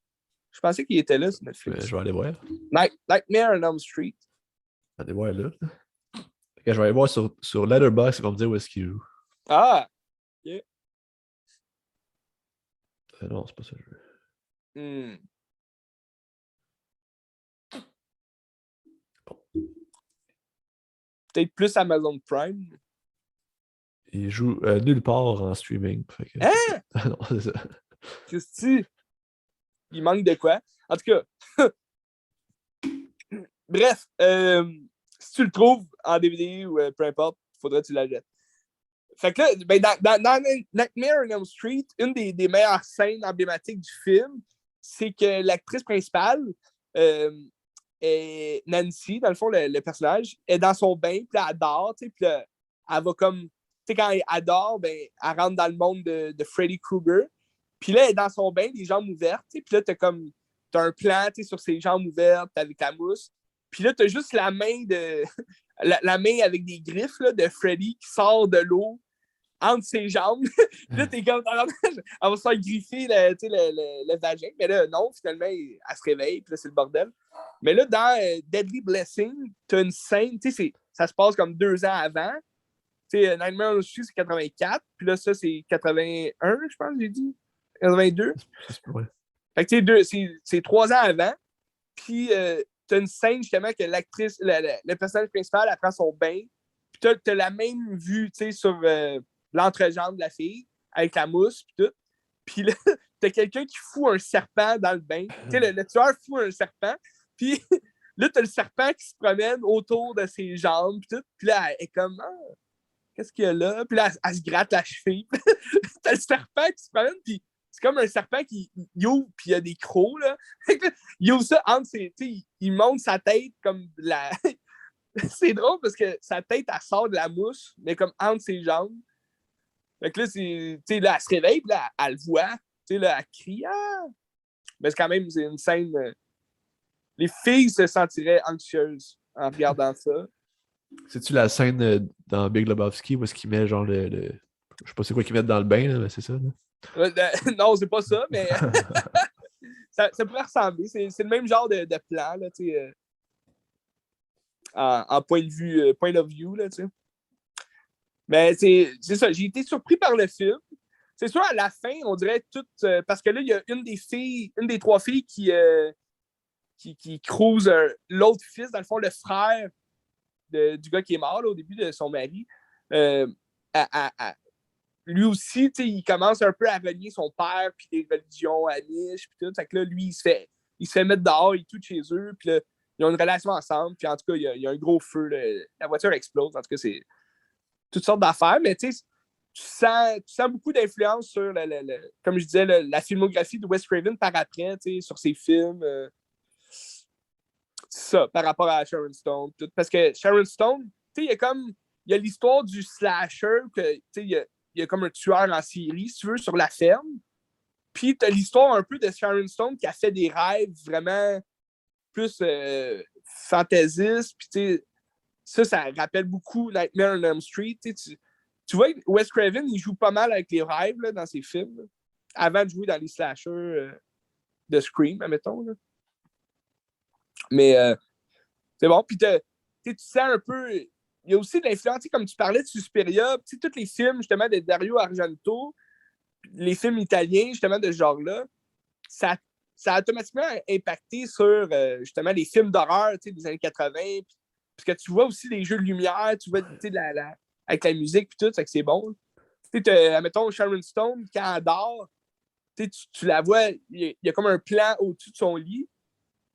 Je pensais qu'il était là sur Netflix. Je vais aller voir. Nightmare on Elm Street. Je vais aller voir là. Je vais aller voir sur Letterboxd, ils vont me dire où est-ce qu'il joue. Ah! OK. Non, c'est pas ça que je veux. Bon. Peut-être plus Amazon Prime. Il joue nulle part en streaming. Que... Hein? Non, c'est ça. Christy, il manque de quoi? En tout cas, bref, si tu le trouves en DVD ou peu importe, il faudrait que tu l'achètes. Fait que là, ben, dans Nightmare on Elm Street, une des meilleures scènes emblématiques du film, c'est que l'actrice principale, Nancy, dans le fond, le personnage, est dans son bain, puis elle dort, puis là, elle va comme, tu sais, quand elle dort, ben, elle rentre dans le monde de Freddy Krueger, puis là, elle est dans son bain, les jambes ouvertes, puis là, t'as un plan, sur ses jambes ouvertes avec la mousse, puis là, t'as juste la main la main avec des griffes là, de Freddy qui sort de l'eau entre ses jambes. Là, t'es comme, elle va se faire griffer le vagin. Mais là, non, finalement, elle se réveille, puis là, c'est le bordel. Mais là, dans Deadly Blessing, t'as une scène, ça se passe comme 2 ans avant. Nightmare on Elm Street, c'est 84, puis là, ça, c'est 81, je pense, j'ai dit. 82. Ouais. Fait que, c'est 3 ans avant. Puis, t'as une scène, justement, que l'actrice, le personnage principal, elle prend son bain. Puis, t'as la même vue, sur l'entrejambe de la fille, avec la mousse, puis tout. Puis là, t'as quelqu'un qui fout un serpent dans le bain. Le tueur fout un serpent. Puis là, t'as le serpent qui se promène autour de ses jambes, puis tout. Puis là, elle est comme, qu'est-ce qu'il y a là? Puis là, elle se gratte la cheville. T'as le serpent qui se promène, puis c'est comme un serpent qui ouvre, puis il y a des crocs, là. Il ouvre ça entre ses... Il monte sa tête comme la... C'est drôle parce que sa tête, elle sort de la mousse, mais comme entre ses jambes. Fait que là, là, elle se réveille, puis là, elle le voit. Là, elle crie. Ah! Mais c'est quand même une scène... Les filles se sentiraient anxieuses en regardant ça. C'est-tu la scène dans Big Lebowski où est-ce qu'il met genre le... Je sais pas c'est quoi qu'ils mettent dans le bain, là, mais c'est ça. Là. Non, c'est pas ça, mais ça pourrait ressembler. C'est le même genre de plan, là, tu sais, en point de vue, point of view, là, tu sais. Mais c'est ça, j'ai été surpris par le film. C'est sûr, à la fin, on dirait tout. Parce que là, il y a une des trois filles qui crouse l'autre fils, dans le fond, le frère du gars qui est mort là, au début de son mari. Euh, lui aussi, il commence un peu à renier son père, puis les religions amish, puis tout. Fait que là, lui, il se fait mettre dehors et tout de chez eux, puis là, ils ont une relation ensemble, puis en tout cas, il y a un gros feu. Là, la voiture explose. En tout cas, c'est toutes sortes d'affaires, mais tu sais, tu sens beaucoup d'influence sur, comme je disais, la filmographie de Wes Craven par après, sur ses films. Ça, par rapport à Sharon Stone. Tout. Parce que Sharon Stone, il y a l'histoire du slasher, que il y a comme un tueur en série, si tu veux, sur la ferme. Puis tu as l'histoire un peu de Sharon Stone qui a fait des rêves vraiment plus fantaisistes. Puis ça rappelle beaucoup Nightmare on Elm Street. Tu vois, Wes Craven, il joue pas mal avec les rêves là, dans ses films, là, avant de jouer dans les slashers de Scream, admettons. Là. Mais c'est bon. Puis tu sens un peu. Il y a aussi de l'influence, comme tu parlais de Suspiria, tous les films justement de Dario Argento, les films italiens justement de ce genre-là, ça a automatiquement impacté sur justement les films d'horreur des années 80. Parce que tu vois aussi les jeux de lumière, tu vois avec la musique puis tout, ça que c'est bon. Admettons Sharon Stone, quand elle dort, tu la vois, il y a comme un plan au-dessus de son lit.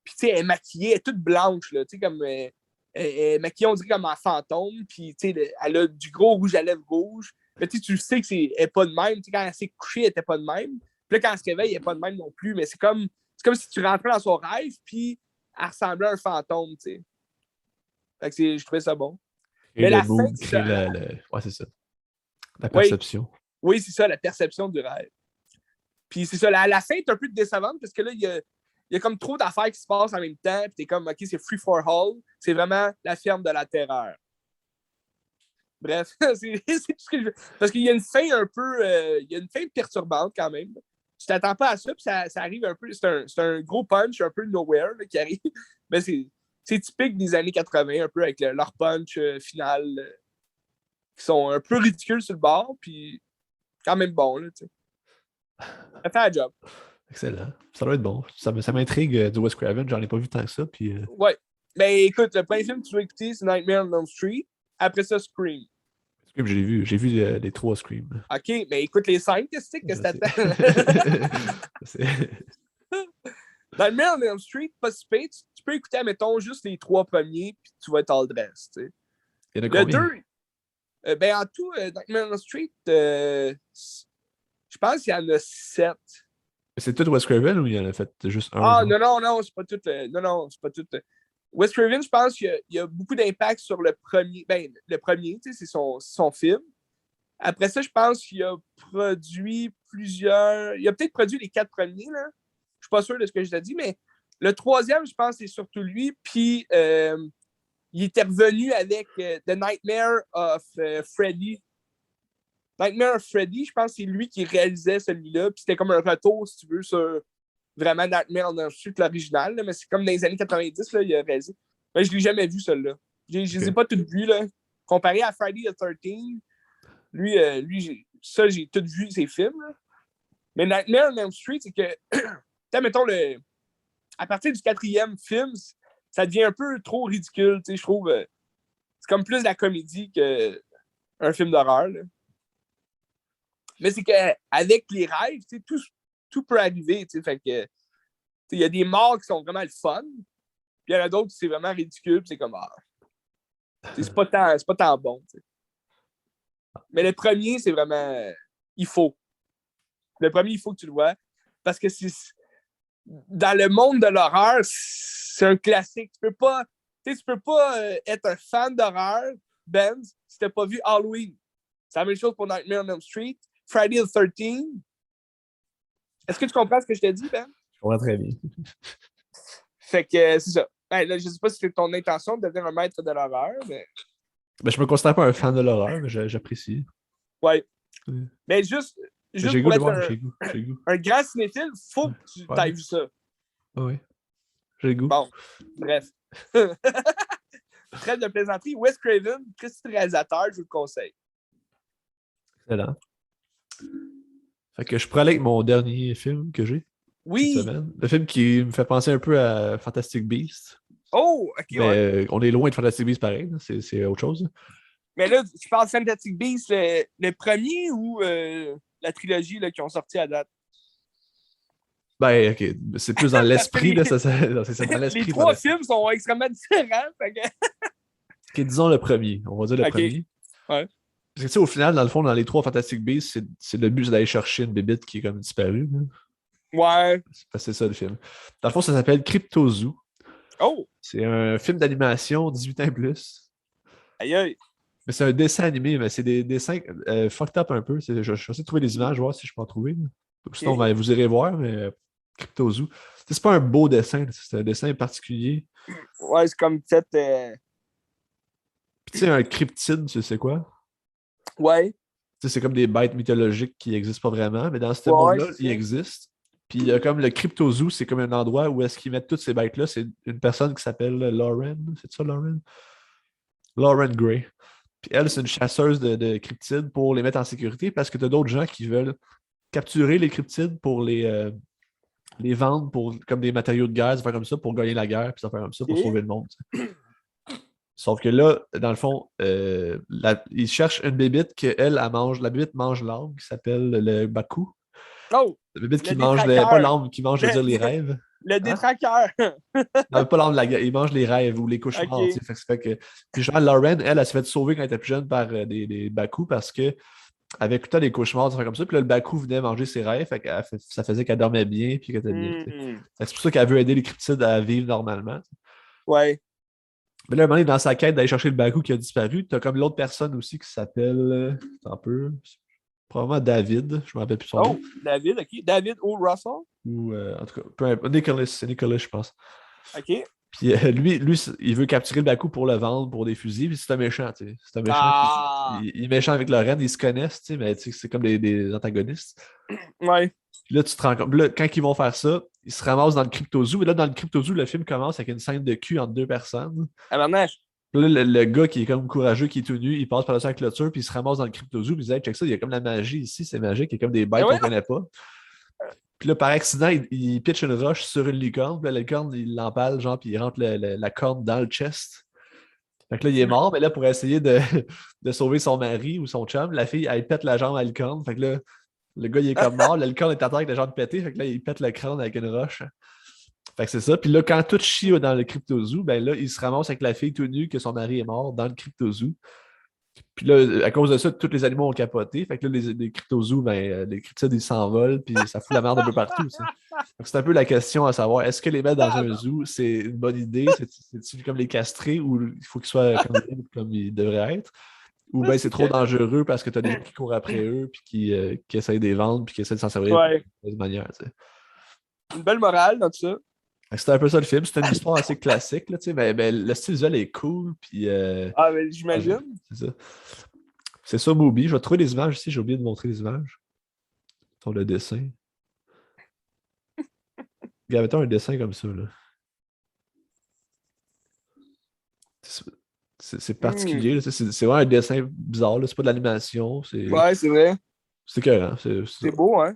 Puis elle est maquillée, elle est toute blanche, là, comme elle est maquillée, on dirait comme un fantôme. Puis elle a du gros rouge à lèvres rouge. Mais tu sais qu'elle n'est pas de même. Quand elle s'est couchée, elle n'était pas de même. Puis là, quand elle se réveille, elle n'est pas de même non plus. Mais c'est comme si tu rentrais dans son rêve, puis elle ressemblait à un fantôme. T'sais. Fait que je trouvais ça bon. Créer Mais le la fin, mood, créer Ouais, c'est ça. La oui, perception. oui, c'est ça, la perception du rêve. Puis c'est ça, la fin est un peu décevante parce que là, il y a comme trop d'affaires qui se passent en même temps. Puis t'es comme, OK, c'est free for all. C'est vraiment la ferme de la terreur. Bref, c'est tout ce que je veux. Parce qu'il y a une fin un peu. Il y a une fin perturbante quand même. Tu t'attends pas à ça, puis ça arrive un peu. C'est un gros punch, un peu nowhere là, qui arrive. Mais c'est typique des années 80, un peu avec leur punch final qui sont un peu ridicules sur le bord, puis quand même bon, là, tu sais. Ça fait un job. Excellent. Ça doit être bon. Ça m'intrigue du Wes Craven. J'en ai pas vu tant que ça. Puis, Ouais. Mais écoute, le premier film que tu vas écouter, c'est Nightmare on Elm Street. Après ça, Scream. Scream, j'ai vu. J'ai vu les 3 Scream. OK, mais écoute les 5, qu'est-ce que t'attends? Nightmare on Elm Street, pas si pire, tu peux écouter, mettons, juste les 3 premiers, puis tu vas être all dress, tu sais. Il y en a combien? Le 2, ben en tout, Nightmare on Elm Street, je pense qu'il y en a 7. C'est tout Wes Craven ou il y en a fait juste un? Ah, non, c'est pas tout. Non, c'est pas tout. Wes Craven, je pense qu'il y a beaucoup d'impact sur le premier. Ben, le premier, tu sais, c'est son film. Après ça, je pense qu'il a produit plusieurs. Il a peut-être produit les 4 premiers, là. Je suis pas sûr de ce que je t'ai dit, mais le troisième, je pense que c'est surtout lui. Puis, il était revenu avec The Nightmare of Freddy. Nightmare of Freddy, je pense que c'est lui qui réalisait celui-là. Puis c'était comme un retour, si tu veux, sur vraiment Nightmare on Elm Street, l'original. Là, mais c'est comme dans les années 90, là, il a réalisé. Mais je ne l'ai jamais vu, celui-là. Je ne les ai pas toutes vues. Là. Comparé à Friday the 13, lui j'ai tout vu ses films. Là. Mais Nightmare on Elm Street, c'est que, mettons, à partir du 4e film, ça devient un peu trop ridicule. Je trouve. C'est comme plus de la comédie qu'un film d'horreur. Là. Mais c'est qu'avec les rêves, tout peut arriver. Fait que il y a des morts qui sont vraiment le fun. Puis il y en a d'autres qui c'est vraiment ridicule. C'est comme c'est pas tant bon. T'sais. Mais le premier, c'est vraiment. Il faut. Le premier, il faut que tu le vois. Parce que dans le monde de l'horreur, c'est un classique. Tu peux pas être un fan d'horreur, Ben, si t'as pas vu Halloween. C'est la même chose pour Nightmare on Elm Street. Friday the 13. Est-ce que tu comprends ce que je t'ai dit, Ben? Je comprends très bien. Fait que c'est ça. Ben, là, je sais pas si c'est ton intention de devenir un maître de l'horreur, mais. Ben, je me considère pas un fan de l'horreur, mais j'apprécie. Ouais. Mais juste J'ai pour goût de être voir, j'ai goût. un grand cinéphile, faut que tu t'ailles vu ça. Oui. J'ai le goût. Bon, bref. Trêve de plaisanterie. Wes Craven, Christy réalisateur, je vous le conseille. Excellent. Fait que je pourrais aller avec mon dernier film que j'ai cette Oui! semaine. Le film qui me fait penser un peu à Fantastic Beasts. Oh, ok, Mais ouais. on est loin de Fantastic Beasts pareil. Là. C'est autre chose. Mais là, tu parles de Fantastic Beasts, le premier ou la trilogie là, qui ont sorti à date? Ben, ok. C'est plus dans Parce que l'esprit, là. C'est dans les l'esprit trois Fantastic. films sont extrêmement différents. Fait que... Ok, disons le premier. On va dire le ok, premier. ouais. Parce que, tu sais, au final, dans le fond, dans les trois Fantastic Beasts, c'est le but d'aller chercher une bébite qui est comme disparue. Là. Ouais. C'est ça le film. Dans le fond, ça s'appelle Crypto Zoo. Oh, C'est un film d'animation 18 ans et plus. aïe aïe. Mais c'est un dessin animé, mais c'est des dessins fucked up un peu. Je vais essayer de trouver des images, voir si je peux en trouver. Là. Sinon, Ok. ben, vous irez voir, mais Crypto Zoo. C'est pas un beau dessin, c'est un dessin particulier. Ouais, c'est comme peut-être. Puis tu sais, un cryptide, tu sais quoi? Ouais. Tu sais, c'est comme des bêtes mythologiques qui n'existent pas vraiment, mais dans ce Ouais, monde-là, c'est ils ça. existent. Puis il y a comme le Crypto Zoo, c'est comme un endroit où est-ce qu'ils mettent toutes ces bêtes-là. C'est une personne qui s'appelle Lauren. C'est ça, Lauren? Lauren Gray. Puis elle, c'est une chasseuse de cryptides pour les mettre en sécurité parce que tu as d'autres gens qui veulent capturer les cryptides pour les vendre pour, comme des matériaux de guerre, faire comme ça, pour gagner la guerre, puis ça faire comme ça, pour Ok. sauver le monde. T'sais. Sauf que là, dans le fond, ils cherchent une bébite que elle mange. La bébite mange l'âme qui s'appelle le Baku. Oh, La bébite le qui mange pas détraqueur. l'âme, qui mange, je veux Le, dire, les rêves. le Hein? détraqueur. Non, pas l'âme, il mange les rêves ou les cauchemars. ok. T'sais. Fait que ça fait que... Puis genre, Lauren, elle s'est fait sauver quand elle était plus jeune par des Baku parce que avec tout le temps des cauchemars, ça fait comme ça. Puis là, le Baku venait manger ses rêves. Ça faisait qu'elle dormait bien puis qu'elle était bien. Hmm. C'est pour ça qu'elle veut aider les cryptides à vivre normalement. Ouais. Mais là, à un moment donné, dans sa quête d'aller chercher le Baku qui a disparu, t'as comme l'autre personne aussi qui s'appelle. Un peu. Probablement David, je me rappelle plus son nom. Oh, David, ok. David O. Russell. Ou en tout cas, peu importe. Nicholas, c'est Nicholas, je pense. Ok. Puis lui, il veut capturer le Baku pour le vendre pour des fusils, puis c'est un méchant, tu sais. C'est un méchant. Ah. Il est méchant avec Lorraine, ils se connaissent, tu sais, mais tu sais, c'est comme des antagonistes. Ouais. Puis là, tu te rends compte. Là, quand ils vont faire ça, ils se ramassent dans le Crypto Zoo. Et là, dans le Crypto Zoo, le film commence avec une scène de cul entre deux personnes. Abarnache. Puis là, le gars qui est comme courageux, qui est tout nu, il passe par la clôture, puis il se ramasse dans le Crypto Zoo, puis il dit hey, check ça, il y a comme la magie ici, c'est magique, il y a comme des Eh bêtes ouais. qu'on connaît pas. Puis là, par accident, il pitch une roche sur une licorne, puis là, la licorne, il l'empale, genre, puis il rentre la corne dans le chest. Fait que là, il est mort, mais là, pour essayer de sauver son mari ou son chum, la fille, elle pète la jambe à la licorne. Fait que là, le gars, il est comme mort, la licorne est à terre avec la jambe pétée, fait que là, il pète le crâne avec une roche. Fait que c'est ça. Puis là, quand tout chie dans le Crypto Zoo, ben là, il se ramasse avec la fille tout nue que son mari est mort dans le Crypto Zoo. Puis là, à cause de ça, tous les animaux ont capoté. Fait que là, les cryptozoos, ben, les cryptides, ils s'envolent, puis ça fout la merde un peu partout. Tu sais. Donc, c'est un peu la question à savoir, est-ce que les mettre dans un zoo, c'est une bonne idée? C'est-tu comme les castrer ou il faut qu'ils soient comme ils devraient être? Ou bien c'est trop dangereux parce que tu as des gens qui courent après eux, puis qui essayent de les vendre, puis qui essaient de s'en servir Ouais. de manière. Tu sais. Une belle morale dans tout ça. C'était un peu ça le film. C'était une histoire assez classique, là, tu sais, mais le style visuel est cool, puis Ah, ben, j'imagine. c'est ça. C'est ça, Moby. Je vais trouver des images ici. J'ai oublié de montrer les images. Sur le dessin. Regarde, mettons un dessin comme ça. Là. C'est particulier. Là. C'est vraiment un dessin bizarre. C'est pas de l'animation. Ouais, c'est vrai. C'est écœurant. C'est C'est ça. beau, hein?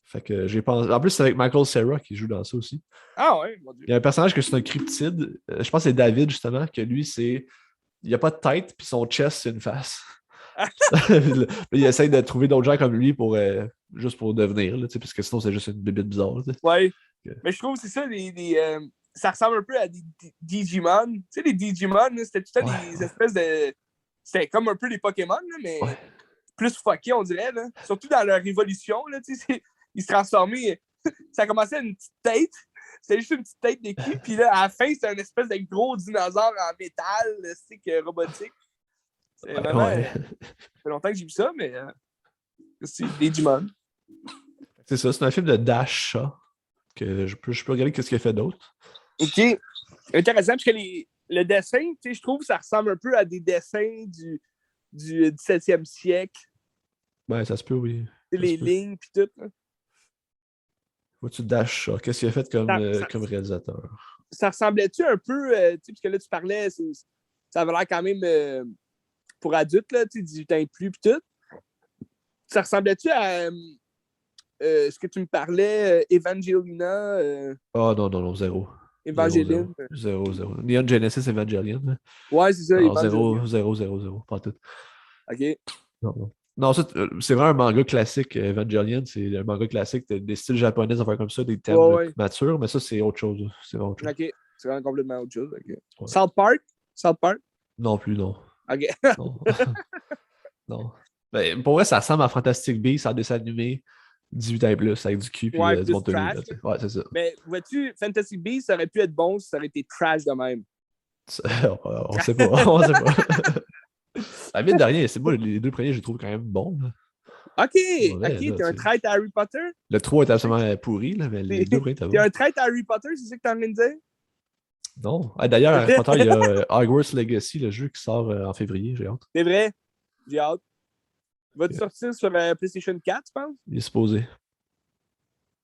Fait que j'ai pensé. En plus, c'est avec Michael Cera qui joue dans ça aussi. Ah ouais, mon Dieu. Il y a un personnage que c'est un cryptide. Je pense que c'est David, justement, que lui, c'est. Il n'y a pas de tête, puis son chest, c'est une face. Il essaye de trouver d'autres gens comme lui pour juste pour devenir, là, parce que sinon c'est juste une bébête bizarre. Ouais. Que... Mais je trouve que c'est ça, ça ressemble un peu à des Digimon. Tu sais, les Digimon, là, c'était tout le temps des espèces de. C'était comme un peu les Pokémon, là, mais plus fuckés, on dirait. Là. Surtout dans leur évolution, là, tu sais, ils se transformaient. Ça commençait à une petite tête. C'était juste une petite tête de cul. Puis là, à la fin, c'était une espèce de gros dinosaure en métal, robotique. C'est vraiment. Ouais. Ça fait longtemps que j'ai vu ça, mais c'est Digimon. C'est ça, c'est un film de Dash Shaw que je peux regarder qu'est-ce qu'il a fait d'autre. OK. Intéressant, parce que le dessin, tu sais, je trouve que ça ressemble un peu à des dessins du 17e siècle. Ouais, ça se peut, oui. Ça Les lignes, puis tout. Hein. Vois-tu Dash, ça? Qu'est-ce qu'il a fait comme, Ça, ça, comme réalisateur? ça ressemblait-tu un peu, parce que là, tu parlais, ça avait l'air quand même pour adultes, là, 18 ans et plus, puis tout. Ça ressemblait-tu à ce que tu me parlais, Evangelina, Ah non, non, non, zéro. Zéro, zéro. Evangeline? Zéro, zéro. Neon Genesis Evangelion. Là. Ouais, c'est ça, Non, zéro, Evangeline. zéro, zéro, zéro. Pas tout. OK. Non, non. Non, ça, c'est vraiment un manga classique, Evangelion. C'est un manga classique, des styles japonais, des affaires comme ça, des thèmes Ouais, là, ouais. matures, mais ça, c'est autre chose. C'est vraiment autre chose. OK. C'est vraiment complètement autre chose. OK. Ouais. South Park? South Park? Non plus, non. OK. Non. Non. Ben, pour vrai, ça ressemble à Fantastic Beasts en dessin animé, 18 ans et plus, avec du cul puis Ouais, du plus monde tenu. trash. Là, ouais, c'est ça. Mais vois-tu, Fantasy Beasts, ça aurait pu être bon si ça aurait été trash de même. On sait pas. On sait pas. La mine de rien, c'est moi, les deux premiers, je les trouve quand même bons. Là. OK, Mauvais, OK, là, t'es un traître à Harry Potter? Le 3 est absolument pourri, là, mais les T'es deux premiers, t'as t'es bon. un traître à Harry Potter, c'est ça que t'es en train de dire? Non. Ah, d'ailleurs, Harry Potter, il y a Hogwarts Legacy, le jeu qui sort en février, j'ai hâte. C'est vrai, j'ai hâte. Va-tu sortir sur PlayStation 4, tu penses? Il est supposé.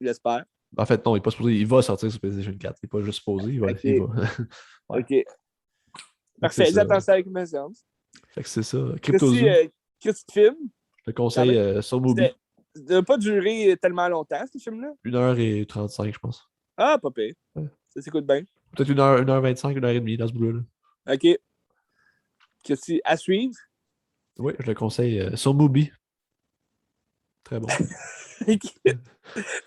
J'espère. En fait, non, il n'est pas supposé. Il va sortir sur PlayStation 4. Il n'est pas juste supposé, il va. Il OK, va. Ouais. OK. Fait que c'est Parfait, ça. j'attends ça avec impatience. Fait que c'est ça. Christy, CryptoZoo, Christy de film, je te quand conseille même. sur Mubi. Ça n'a pas duré tellement longtemps, ce film-là. 1h35, je pense. Ah, pas pire. Ouais. Ça s'écoute bien. Peut-être 1h25, 1h30 dans ce boulot-là. OK. Christy, à suivre. Oui, je le conseille sur Mubi. Très bon. Puis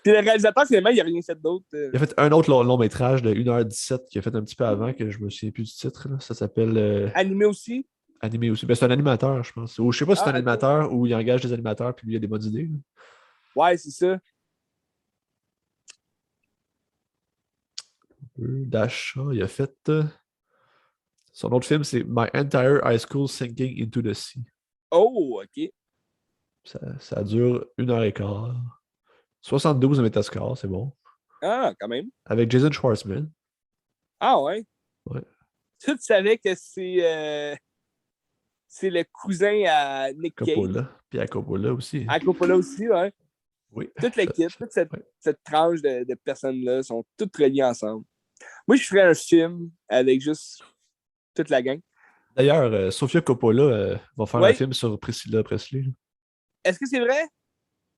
le réalisateur, finalement, il n'a rien fait d'autre. Il a fait un autre long métrage de 1h17 qu'il a fait un petit peu avant, que je me souviens plus du titre. Là. Ça s'appelle Animé aussi. Animé aussi. Ben, c'est un animateur, je pense. Ou je sais pas si c'est un Ah, OK. animateur ou il engage des animateurs puis lui il a des bonnes idées. Là. Ouais, c'est ça. Dash, il a fait. Son autre film, c'est My Entire High School Sinking into the Sea. Oh, OK. Ça dure 1h15. 72 de Metascore, c'est bon. Ah, quand même. Avec Jason Schwartzman. Ah, ouais. Ouais. Tu savais que c'est le cousin à Nick Cage. Coppola. Puis à Coppola aussi. À Coppola aussi, ouais. Oui. Toute l'équipe, toute Ouais. cette tranche de personnes-là sont toutes reliées ensemble. Moi, je ferais un film avec juste toute la gang. D'ailleurs, Sofia Coppola va faire un Ouais. film sur Priscilla Presley. Là. Est-ce que c'est vrai?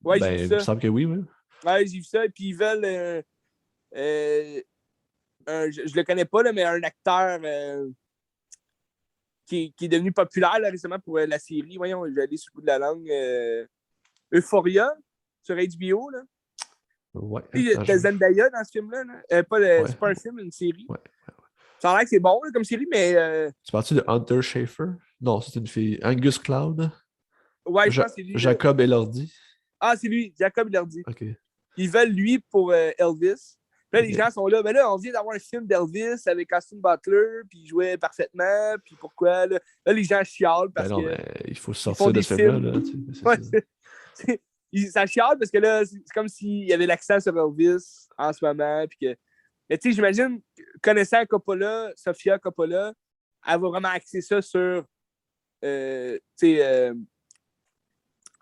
Ouais, j'ai Ben, vu il me ça. semble que oui, oui. Ouais, j'ai vu ça. Et puis ils veulent je le connais pas, là, mais un acteur qui est devenu populaire là, récemment pour la série. Voyons, je vais aller sur le bout de la langue. Euphoria sur HBO. Là. Ouais. Puis t'as Zendaya dans ce film-là. Là. Ouais. C'est pas un film, une série. Ouais. Ça a l'air que c'est bon là, comme série, mais. Tu parles-tu de Hunter Schafer? Non, c'est une fille. Angus Cloud? Ouais, je pense que c'est lui. Jacob Elordi? Ah, c'est lui, Jacob Elordi. OK. Ils veulent lui pour Elvis. Puis là, les Ok. gens sont là. Mais là, on vient d'avoir un film d'Elvis avec Austin Butler, puis il jouait parfaitement, puis pourquoi? Là les gens chialent parce Ben non, que. mais il faut ils font sortir de des ce film-là. films. Là, tu sais, Ouais, ça chiale parce que là, c'est comme s'il y avait l'accent sur Elvis en ce moment. Puis que... Mais tu sais, j'imagine, connaissant Coppola, Sofia Coppola, elle va vraiment axer ça sur tu sais,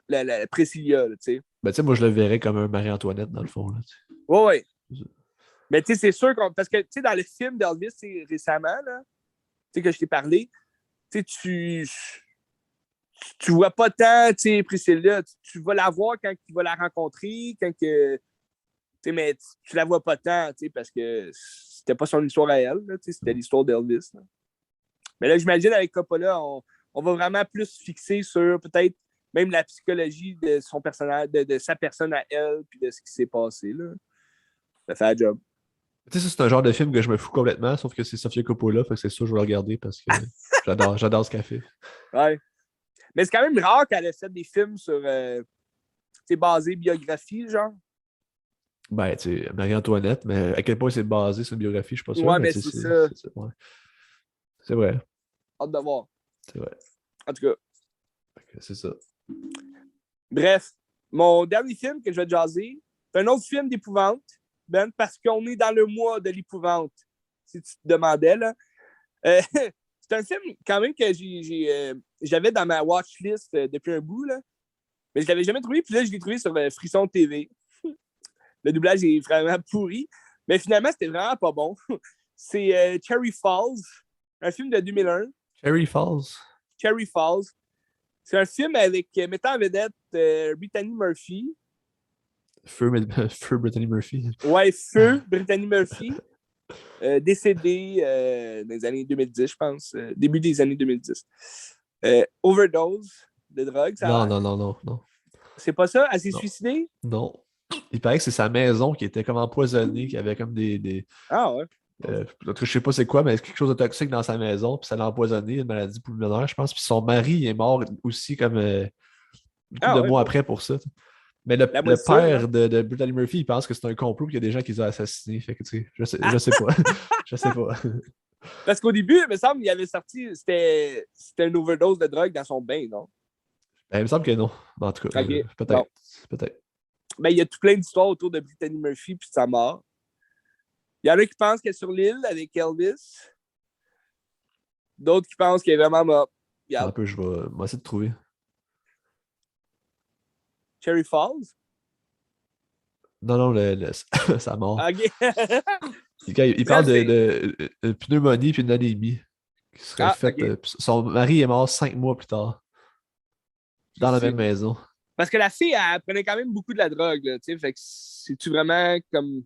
la Priscilla, tu sais. Ben, tu sais, moi, je le verrais comme un Marie-Antoinette, dans le fond. Là, tu sais. Ouais, ouais. C'est ça. Mais tu sais, c'est sûr parce que tu sais, dans le film d'Elvis récemment, là, tu sais, que je t'ai parlé, tu sais, tu vois pas tant, tu sais, Priscilla, tu vas la voir quand tu vas la rencontrer, quand que. Tu sais, mais tu la vois pas tant, tu sais, parce que c'était pas son histoire à elle, là, tu sais, c'était l'histoire d'Elvis. Là. Mais là, j'imagine avec Coppola, on va vraiment plus se fixer sur peut-être même la psychologie de son personnage, de sa personne à elle, puis de ce qui s'est passé, là. Ça fait un job. Tu sais, ça, c'est un genre de film que je me fous complètement, sauf que c'est Sofia Coppola, fait que c'est sûr que je vais le regarder parce que j'adore ce café. Ouais. Mais c'est quand même rare qu'elle ait fait des films sur, basé biographie, genre. Ben, tu sais, Marie-Antoinette, mais à quel point c'est basé sur une biographie, je suis pas sûr. Ouais, Mais mais c'est ça. Ouais. C'est vrai. Hâte de voir. C'est vrai. En tout cas. C'est ça. Bref, mon dernier film que je vais te jaser, c'est un autre film d'épouvante, Ben, parce qu'on est dans le mois de l'épouvante, si tu te demandais, là. C'est un film, quand même, que j'avais dans ma watchlist depuis un bout, là. Mais je ne l'avais jamais trouvé, puis là, je l'ai trouvé sur Frisson TV. Le doublage est vraiment pourri. Mais finalement, c'était vraiment pas bon. C'est Cherry Falls, un film de 2001. Cherry Falls. Cherry Falls. C'est un film avec mettant en vedette Brittany Murphy. Feu Brittany Murphy. Ouais, Feu Brittany Murphy. Décédée dans les années 2010, je pense. Début des années 2010. Overdose de drogue, ça a l'air. Non. C'est pas ça? Elle s'est Non. suicidée? Non. Il paraît que c'est sa maison qui était comme empoisonnée, qui avait comme des... Ah ouais. je sais pas c'est quoi, mais quelque chose de toxique dans sa maison, puis ça l'a empoisonné, une maladie pulmonaire, je pense. Puis son mari est mort aussi comme beaucoup de mois après pour ça. Mais le père de Brittany Murphy, il pense que c'est un complot, qu'il y a des gens qui les ont assassinés. Fait que, tu sais, je sais pas. Je sais pas. Parce qu'au début, il me semble qu'il avait sorti, c'était une overdose de drogue dans son bain, non? Ben, il me semble que non. En tout cas, okay. Peut-être. Bon. Peut-être. Ben, il y a tout plein d'histoires autour de Brittany Murphy et de sa mort. Il y en a qui pensent qu'elle est sur l'île avec Elvis. D'autres qui pensent qu'elle est vraiment morte. Un peu, je vais essayer de trouver. Cherry Falls? Non, sa mort. OK. Il parle de pneumonie puis une anémie qui serait faite. Okay. Son mari est mort 5 mois plus tard. Dans la même maison. Parce que la fille, elle prenait quand même beaucoup de la drogue, là, tu sais. Fait que c'est-tu vraiment comme.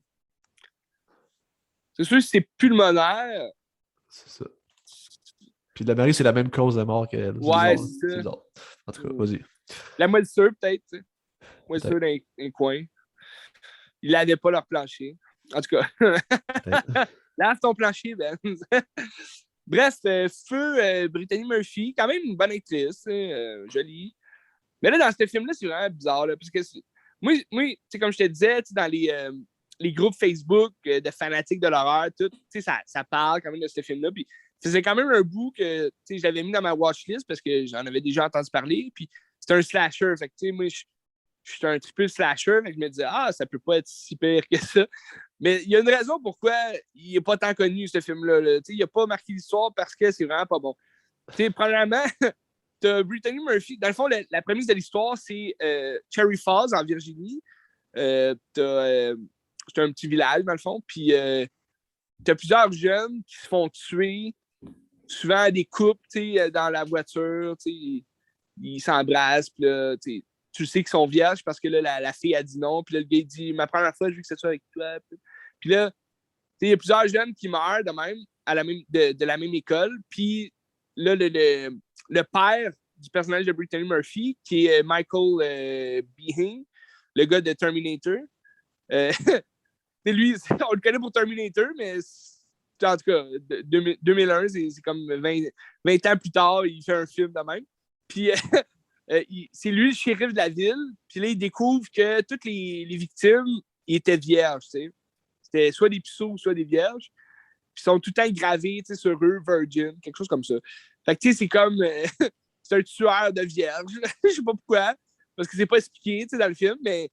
C'est sûr que c'est pulmonaire. C'est ça. Puis le mari, c'est la même cause de mort qu'elle. Ouais, c'est ça. Bizarre. En tout cas, vas-y. La moisissure, peut-être, tu sais. Moisissure dans un coin. Ils lavaient pas leur plancher. En tout cas. Lave ton plancher, Ben. Bref, Feu, Brittany Murphy, quand même une bonne actrice, jolie. Mais là, dans ce film-là, c'est vraiment bizarre, là, parce que moi comme je te disais, dans les groupes Facebook de fanatiques de l'horreur, tout, ça parle quand même de ce film-là. Puis c'est quand même un bout que je l'avais mis dans ma watchlist parce que j'en avais déjà entendu parler. Puis c'est un slasher. Fait que, moi, je suis un triple slasher. Fait que je me disais, ça peut pas être si pire que ça. Mais il y a une raison pourquoi il n'est pas tant connu, ce film-là. Là. Il n'a pas marqué l'histoire parce que c'est vraiment pas bon. Premièrement, t'as Brittany Murphy. Dans le fond, la prémisse de l'histoire, c'est Cherry Falls, en Virginie. C'est un petit village, dans le fond. Puis t'as plusieurs jeunes qui se font tuer, souvent des couples, dans la voiture. Ils s'embrassent. Puis là, tu sais qu'ils sont vierges parce que là, la fille a dit non. Puis là, le gars, il dit, ma première fois, je veux que c'est ça avec toi. Puis là, il y a plusieurs jeunes qui meurent de même, de la même école. Puis là, le père du personnage de Brittany Murphy, qui est Michael Biehn, le gars de Terminator. Lui, on le connaît pour Terminator, mais en tout cas, 2001, c'est comme 20 ans plus tard, il fait un film de même. Puis c'est lui le shérif de la ville. Puis là, il découvre que toutes les victimes étaient vierges. C'était soit des puceaux, soit des vierges. Puis ils sont tout le temps gravés sur eux, virgin, quelque chose comme ça. Fait que c'est comme. C'est un tueur de vierges. Je sais pas pourquoi. Parce que c'est pas expliqué dans le film, mais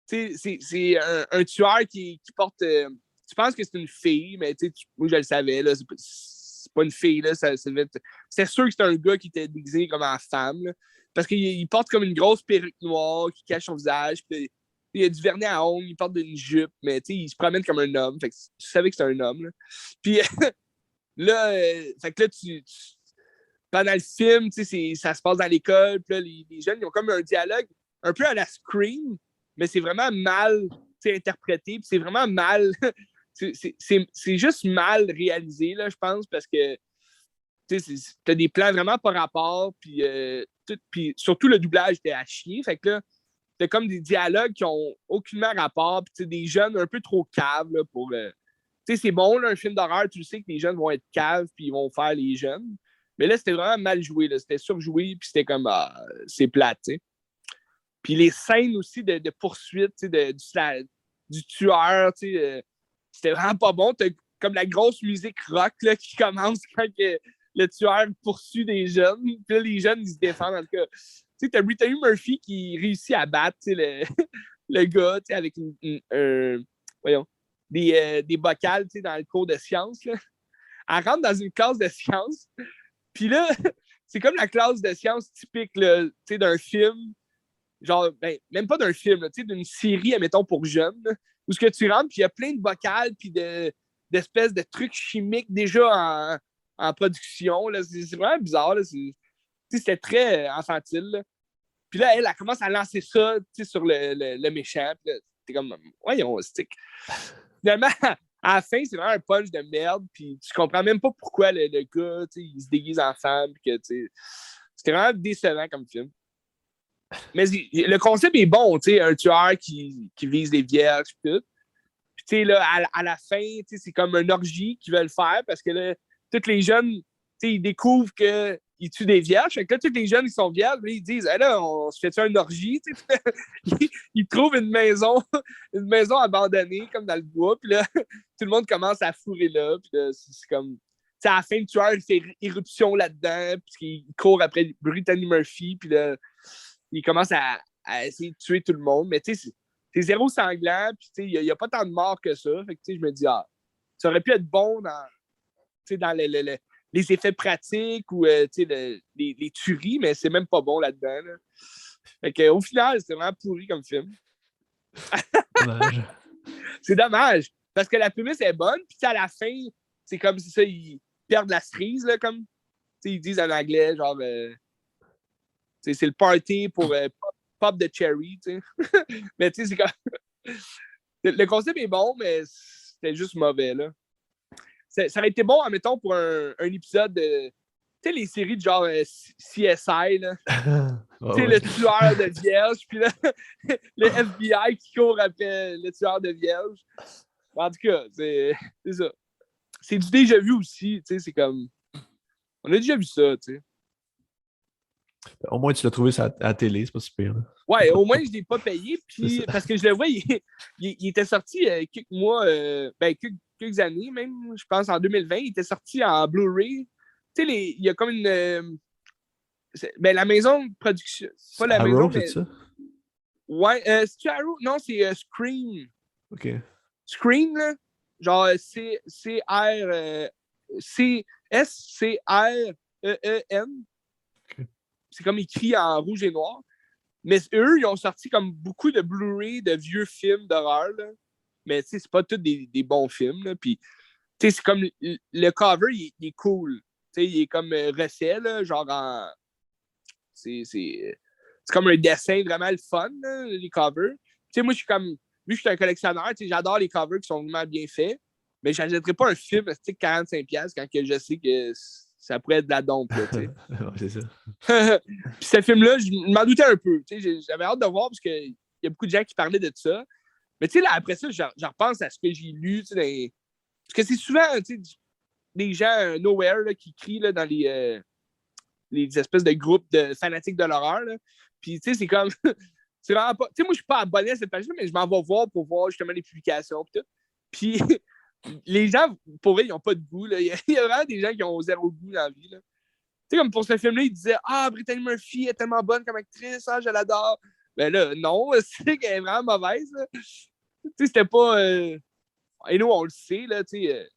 c'est un tueur qui porte. Tu penses que c'est une fille, mais moi je le savais. Là, c'est pas une fille. Là, c'est sûr que c'est un gars qui était déguisé comme en femme. Là, parce qu'il porte comme une grosse perruque noire qui cache son visage. Puis, il a du vernis à ongles, il porte une jupe, mais il se promène comme un homme. Fait que tu savais que c'est un homme. Là. Puis là, fait que là, pendant le film, ça se passe dans l'école. Puis là, les jeunes, ils ont comme un dialogue un peu à la Scream, mais c'est vraiment mal interprété. Puis c'est vraiment mal. c'est juste mal réalisé, là, je pense, parce que t'as des plans vraiment par rapport. Puis surtout, le doublage était à chier. Fait que là, t'as comme des dialogues qui ont aucunement rapport. Puis des jeunes un peu trop caves là, pour. C'est bon, là, un film d'horreur, tu sais que les jeunes vont être caves puis ils vont faire les jeunes. Mais là, c'était vraiment mal joué. Là. C'était surjoué, puis c'était comme, c'est plate, tu sais. Puis les scènes aussi de poursuite, du tueur, c'était vraiment pas bon. T'as comme la grosse musique rock là, qui commence quand le tueur poursuit des jeunes. Puis là, les jeunes, ils se défendent. En tout cas, t'as Brittany Murphy qui réussit à battre le gars avec des bocales dans le cours de sciences. Là. Elle rentre dans une classe de sciences. Puis là, c'est comme la classe de sciences typique là, d'un film, genre, même pas d'un film, d'une série, admettons, pour jeunes, là, où où ce que tu rentres, puis il y a plein de bocals, puis d'espèces de trucs chimiques déjà en production. Là. C'est vraiment bizarre. Là. C'était très infantile. Là. Puis là, elle commence à lancer ça sur le méchant. Puis là, t'es comme, voyons, stick. Finalement, à la fin, c'est vraiment un punch de merde. Puis tu comprends même pas pourquoi le gars, il se déguise en femme. Puis que, c'était vraiment décevant comme film. Mais le concept est bon, un tueur qui vise les vierges. Puis tout. Puis là, à la fin, c'est comme une orgie qu'ils veulent faire parce que là, tous les jeunes, ils découvrent qu'ils tuent des vierges. Fait que là, tous les jeunes, ils sont vierges. Là, ils disent, là, on se fait une orgie? Ils trouvent une maison abandonnée, comme dans le bois. Puis là, tout le monde commence à fourrer là. Puis là, c'est comme. À la fin, le tueur, il fait éruption là-dedans. Puis il court après Brittany Murphy. Puis là, il commence à essayer de tuer tout le monde. Mais tu sais, c'est zéro sanglant. Puis il n'y a pas tant de morts que ça. Fait que je me dis, ça aurait pu être bon dans les effets pratiques ou les tueries, mais c'est même pas bon là-dedans. Là. Fait que, au final, c'est vraiment pourri comme film. Dommage. C'est dommage. Parce que la prémisse est bonne, puis à la fin, c'est comme si ça, ils perdent la cerise, là, comme ils disent en anglais, genre c'est le party pour pop de cherry, tu sais. Mais tu sais, c'est comme. Le concept est bon, mais c'était juste mauvais, là. Ça aurait été bon, admettons, pour un épisode de. Tu sais, les séries de genre CSI, là. Tu sais, le tueur de vierges, puis là, le FBI qui court après le tueur de vierges. En tout cas, c'est ça. C'est du déjà vu aussi, tu sais, c'est comme. On a déjà vu ça, tu sais. Au moins, tu l'as trouvé à la télé, c'est pas super. Ouais, au moins, je ne l'ai pas payé, puis parce que je le vois, il était sorti quelques mois, quelques années même, je pense en 2020, il était sorti en Blu-ray. Tu sais, il y a comme une. La maison de production. Pas la Arrow, maison, mais. c'est ça? Ouais, c'est-tu Arrow? Non, c'est Scream. OK. Scream, là. Genre C-R. S-C-R-E-E-N. Okay. C'est comme écrit en rouge et noir. Mais eux, ils ont sorti comme beaucoup de Blu-ray de vieux films d'horreur. Là. Mais tu sais, c'est pas tous des bons films. Là. Puis, tu sais, c'est comme le cover, il est cool. Tu sais, il est comme refait, là, genre en. C'est comme un dessin vraiment le fun, là, les covers. Tu sais, moi, je suis comme. Vu que je suis un collectionneur, tu sais, j'adore les covers qui sont vraiment bien faits. Mais je n'achèterais pas un film à 45$ quand que je sais que ça pourrait être de la dompe, là, tu sais. Ouais, c'est ça. Puis ce film-là, je m'en doutais un peu. J'avais hâte de voir parce qu'il y a beaucoup de gens qui parlaient de ça. Mais tu sais, là, après ça, je repense à ce que j'ai lu. Parce que c'est souvent des gens nowhere là, qui crient là, dans les espèces de groupes de fanatiques de l'horreur. Là. Puis tu sais, c'est comme. C'est vraiment pas. Tu sais, moi, je suis pas abonné à cette page-là, mais je m'en vais voir pour voir justement les publications. Puis tout. Puis les gens, pour eux, ils n'ont pas de goût. Là. Il y a vraiment des gens qui ont zéro goût dans la vie. Là. Tu sais, comme pour ce film-là, il disait Brittany Murphy est tellement bonne comme actrice, je l'adore. Ben là, non, c'est qu'elle est vraiment mauvaise. Tu sais, c'était pas. Et nous, on le sait, là, tu sais.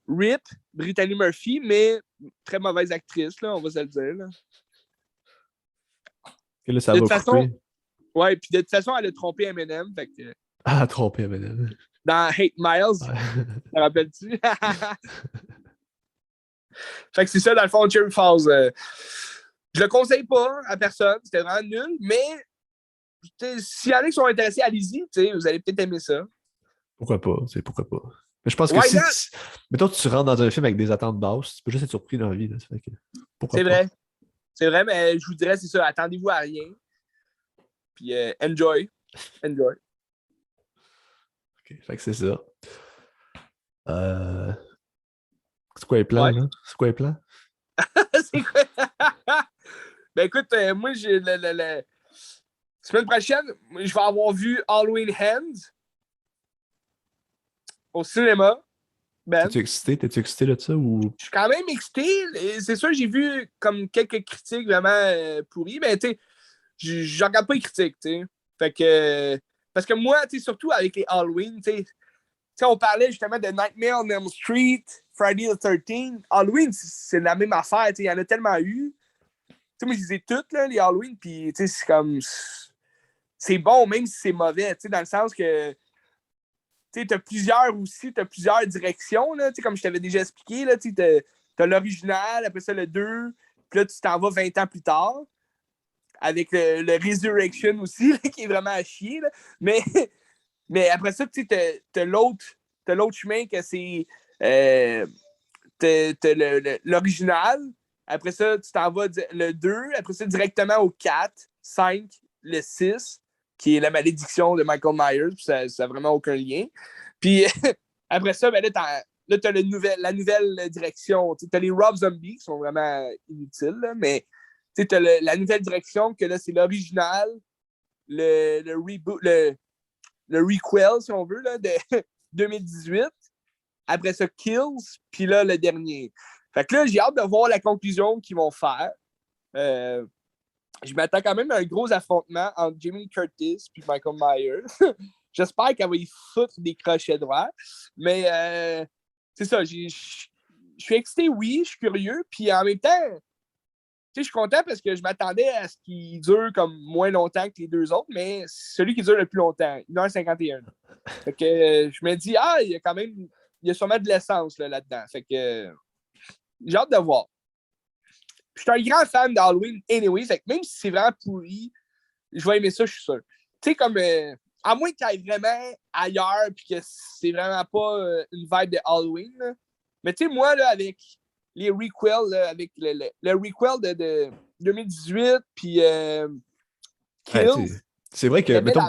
RIP, Brittany Murphy, mais très mauvaise actrice, là, on va se le dire. Là. Et là, ça de va toute façon, couper. ouais, puis de toute façon, elle a trompé Eminem. Fait que, Ah, trompé, madame. dans Hate Miles, te rappelles-tu? Fait que c'est ça, dans le fond, Cherry Falls. Je le conseille pas à personne, c'était vraiment nul, mais s'il y en a qui sont intéressés, allez-y, vous allez peut-être aimer ça. Pourquoi pas? Pourquoi pas? Mais je pense que Why si. not? Mettons que tu rentres dans un film avec des attentes basses, tu peux juste être surpris dans la vie. Là. Ça fait que, pourquoi C'est pas? vrai. C'est vrai, mais je vous dirais, c'est ça, attendez-vous à rien. Puis enjoy. Enjoy. OK, fait que c'est ça. C'est quoi les plans, Ouais. là? C'est quoi les plans? C'est quoi? Ben écoute, moi, j'ai semaine prochaine, je vais avoir vu Halloween Hands au cinéma. Ben. T'es-tu excité? T'es-tu excité de ça ou. Je suis quand même excité. C'est sûr, j'ai vu comme quelques critiques vraiment pourries, mais tu sais, je regarde pas les critiques, tu sais. Fait que. Parce que moi, tu sais, surtout avec les Halloween, tu sais, on parlait justement de Nightmare on Elm Street, Friday the 13th. Halloween, c'est la même affaire, tu sais, il y en a tellement eu. Tu sais, moi, je les ai toutes, là, les Halloween, puis tu sais, c'est comme. C'est bon, même si c'est mauvais, tu sais, dans le sens que. t'as plusieurs directions, là, comme je t'avais déjà expliqué, là, t'as l'original, après ça le 2, puis là, tu t'en vas 20 ans plus tard, avec le Resurrection aussi, là, qui est vraiment à chier, là. Mais après ça, t'as l'autre chemin que c'est t'as l'original, après ça, tu t'en vas le 2, après ça, directement au 4, 5, le 6, qui est la malédiction de Michael Myers, puis ça n'a vraiment aucun lien. Puis après ça, ben là, t'as la nouvelle direction. T'as les Rob Zombies qui sont vraiment inutiles, là, mais t'as la nouvelle direction, que là, c'est l'original, le reboot, le requel, si on veut, là, de 2018. Après ça, Kills, puis là, le dernier. Fait que là, j'ai hâte de voir la conclusion qu'ils vont faire. Je m'attends quand même à un gros affrontement entre Jamie Lee Curtis et Michael Myers. J'espère qu'elle va y foutre des crochets droits. Mais c'est ça, je suis excité, oui, je suis curieux. Puis en même temps, je suis content parce que je m'attendais à ce qu'il dure comme moins longtemps que les deux autres, mais celui qui dure le plus longtemps, 1h51. Fait que je me dis, il y a sûrement de l'essence là-dedans. Fait que j'ai hâte de voir. Je suis un grand fan d'Halloween anyway, fait que même si c'est vraiment pourri, je vais aimer ça, je suis sûr. Tu sais, comme, à moins qu'il aille vraiment ailleurs puis que c'est vraiment pas une vibe de Halloween, là. Mais tu sais, moi, là, avec les requels, là, avec le requel de 2018 puis Kills, c'est vrai que, mettons,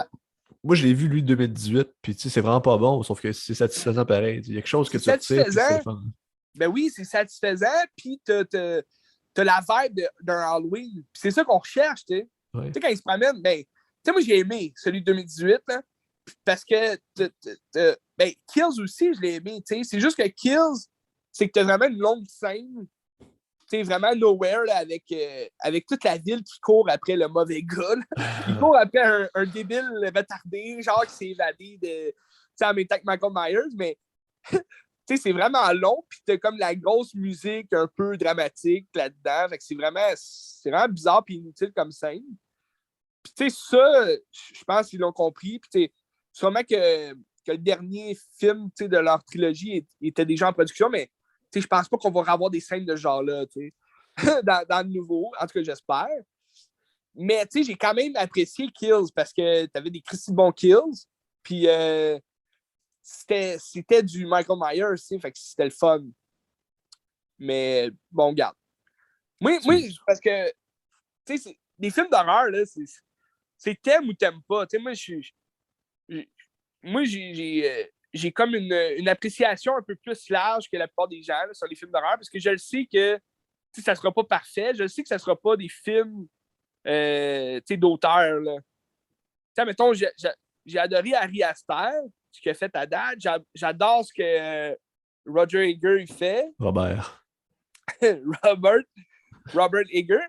moi je l'ai vu lui de 2018, puis tu sais, c'est vraiment pas bon, sauf que c'est satisfaisant pareil. Il y a quelque chose que tu retires, puis c'est fun. Ben oui, c'est satisfaisant, puis t'as la vibe d'un Halloween. Puis c'est ça qu'on recherche, tu sais. Ouais. Tu sais, quand ils se promènent, ben, tu sais, moi, j'ai aimé celui de 2018, là, parce que, ben, Kills aussi, je l'ai aimé, tu sais. C'est juste que Kills, c'est que t'as vraiment une longue scène, tu sais, vraiment nowhere, là, avec toute la ville qui court après le mauvais gars, là. Il court après un débile retardé, genre, qui s'est évadé de, tu sais, en même temps que Michael Myers, mais tu sais, c'est vraiment long, puis t'as comme la grosse musique un peu dramatique là-dedans. Fait que c'est vraiment bizarre puis inutile comme scène. Puis tu sais, ça, je pense qu'ils l'ont compris. Puis tu sais, sûrement que le dernier film de leur trilogie était déjà en production, mais tu sais, je pense pas qu'on va avoir des scènes de ce genre-là, tu sais, dans le nouveau. En tout cas, j'espère. Mais tu sais, j'ai quand même apprécié Kills parce que t'avais des Christy bons Kills. Puis c'était du Michael Myers, fait que c'était le fun. Mais bon, regarde. Moi, parce que, tu sais, des films d'horreur, là, c'est t'aimes ou t'aimes pas. Tu sais, moi, j'ai comme une appréciation un peu plus large que la plupart des gens là, sur les films d'horreur, parce que je le sais que ça sera pas parfait. Je le sais que ça sera pas des films d'auteur. Tu sais, mettons, j'ai adoré Ari Aster, ce qu'il a fait à date. J'adore ce que Roger Eger fait. Robert Eger.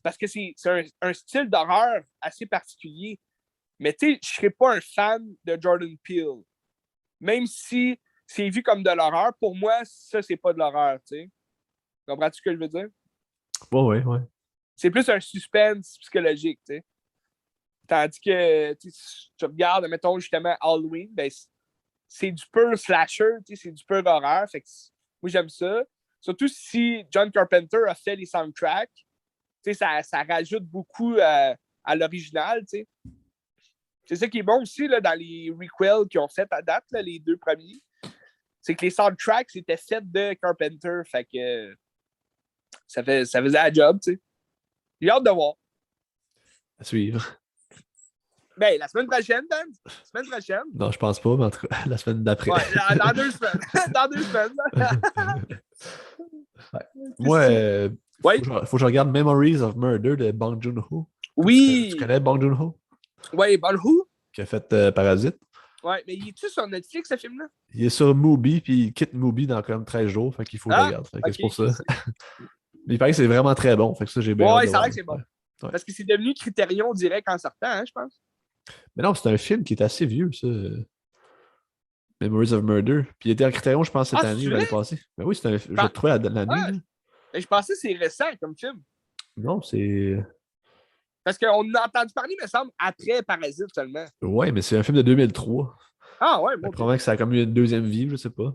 Parce que c'est un style d'horreur assez particulier. Mais tu sais, je ne serais pas un fan de Jordan Peele. Même si c'est vu comme de l'horreur, pour moi, ça, c'est pas de l'horreur, tu sais. Comprends-tu ce que je veux dire? Ouais. C'est plus un suspense psychologique, tu sais. Tandis que tu regardes, mettons, justement, Halloween, ben, c'est du pur slasher, c'est du pur horreur. Fait que moi, j'aime ça. Surtout si John Carpenter a fait les soundtracks, ça rajoute beaucoup à l'original. T'sais. C'est ça qui est bon aussi là, dans les requels qu'ils ont fait à date, là, les deux premiers. C'est que les soundtracks étaient faits de Carpenter. Fait que ça faisait la job. T'sais. J'ai hâte de voir. À suivre. Ben, la semaine prochaine, Dan. La semaine prochaine. Non, je pense pas, mais en tout cas, la semaine d'après. Ouais, dans 2 semaines. Dans 2 semaines. Ouais. Moi, faut que je regarde Memories of Murder de Bong Joon-ho. Oui! Tu connais Bong Joon-ho? Oui, Bong Joon-ho? Qui a fait Parasite. Ouais, mais il est-tu sur Netflix, ce film-là? Il est sur Mubi, puis il quitte Mubi dans comme 13 jours, fait qu'il faut que je regarde. Fait que c'est pour ça. Mais il paraît que c'est vraiment très bon, fait que ça, j'ai bien hâte de ça a voir. l'air que c'est bon. Ouais. Parce que c'est devenu Criterion direct en sortant, hein, je pense. Mais non, c'est un film qui est assez vieux, ça. Memories of Murder. Puis il était en Criterion, je pense, cette année ou l'année passée. Mais oui, je l'ai trouvé l'année. Mais je pensais que c'est récent comme film. Non, c'est. Parce qu'on a entendu parler, me semble, après Parasite seulement. Ouais, mais c'est un film de 2003. Ah ouais, bon, Probablement que ça a comme eu une deuxième vie, je sais pas.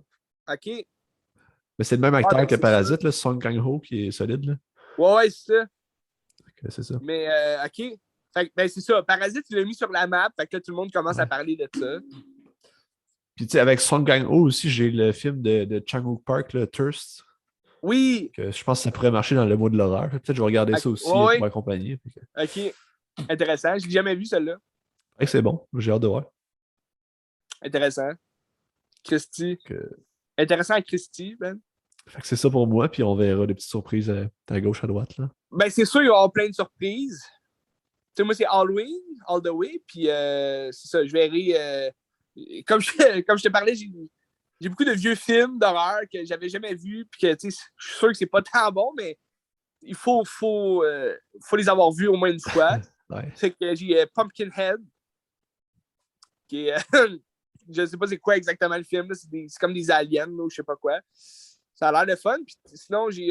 OK. Mais c'est le même Ah, acteur ben, que c'est Parasite, là, Song Kang-ho, qui est solide, là. ouais, c'est ça. C'est ça. Mais, OK. Fait que, ben, c'est ça. Parasite, il l'a mis sur la map. Fait que là, tout le monde commence à Ouais. parler de ça. Puis, tu sais, avec Song Kang-ho aussi, j'ai le film de Chang-wook Park, là, Thirst, Oui. que je pense que ça pourrait marcher dans le mois de l'horreur. Peut-être que je vais regarder ça OK. aussi pour Ouais, m'accompagner. OK. Intéressant. Je l'ai jamais vu, celle-là. Ouais, c'est bon, j'ai hâte de voir. Intéressant. Christy. Que- Intéressant à Christy, ben. Fait que c'est ça pour moi, puis on verra des petites surprises à gauche, à droite, là. Ben, c'est sûr, il va y avoir plein de surprises. Tu sais, moi, c'est Halloween, all the way. Puis, c'est ça, je verrai. Comme je te parlais, j'ai beaucoup de vieux films d'horreur que j'avais jamais vus. Puis que, tu sais, je suis sûr que c'est pas tant bon, mais il faut les avoir vus au moins une fois. Ouais. C'est que j'ai Pumpkinhead, qui est. Je sais pas c'est quoi exactement le film. C'est comme des aliens, là, ou je sais pas quoi. Ça a l'air de fun. Puis sinon, j'ai.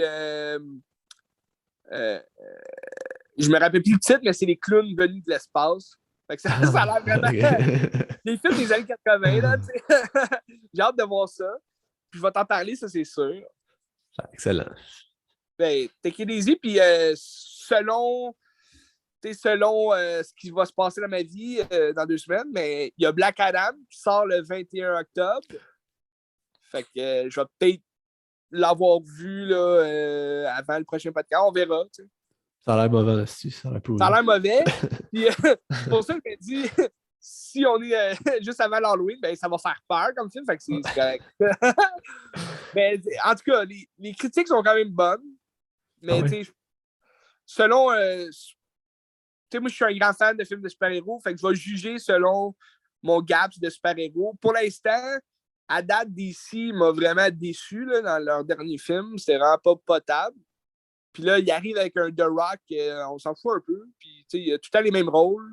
Je me rappelle plus le titre, mais c'est les clowns venus de l'espace. Fait que ça a l'air vraiment. Les films des années 80, là, tu sais. J'ai hâte de voir ça. Puis je vais t'en parler, ça, c'est sûr. Excellent. Ben, take it easy. Puis selon ce qui va se passer dans ma vie dans 2 semaines, mais il y a Black Adam qui sort le 21 octobre. Fait que je vais peut-être l'avoir vu là, avant le prochain podcast. On verra. Tu sais. Ça a l'air mauvais, aussi, ça a l'air pourri. Ça a l'air mauvais. Puis c'est pour ça que je me dis, si on est juste avant l'Halloween, ben, ça va faire peur comme film. Fait que c'est correct. Mais en tout cas, les critiques sont quand même bonnes. Mais Ah ouais? tu sais, selon. Tu sais, moi, je suis un grand fan de films de super-héros. Fait que je vais juger selon mon gap de super-héros. Pour l'instant, à date, DC m'a vraiment déçu là, dans leur dernier film. C'était vraiment pas potable. Puis là, il arrive avec un The Rock, on s'en fout un peu. Puis, tu sais, il a tout le temps les mêmes rôles.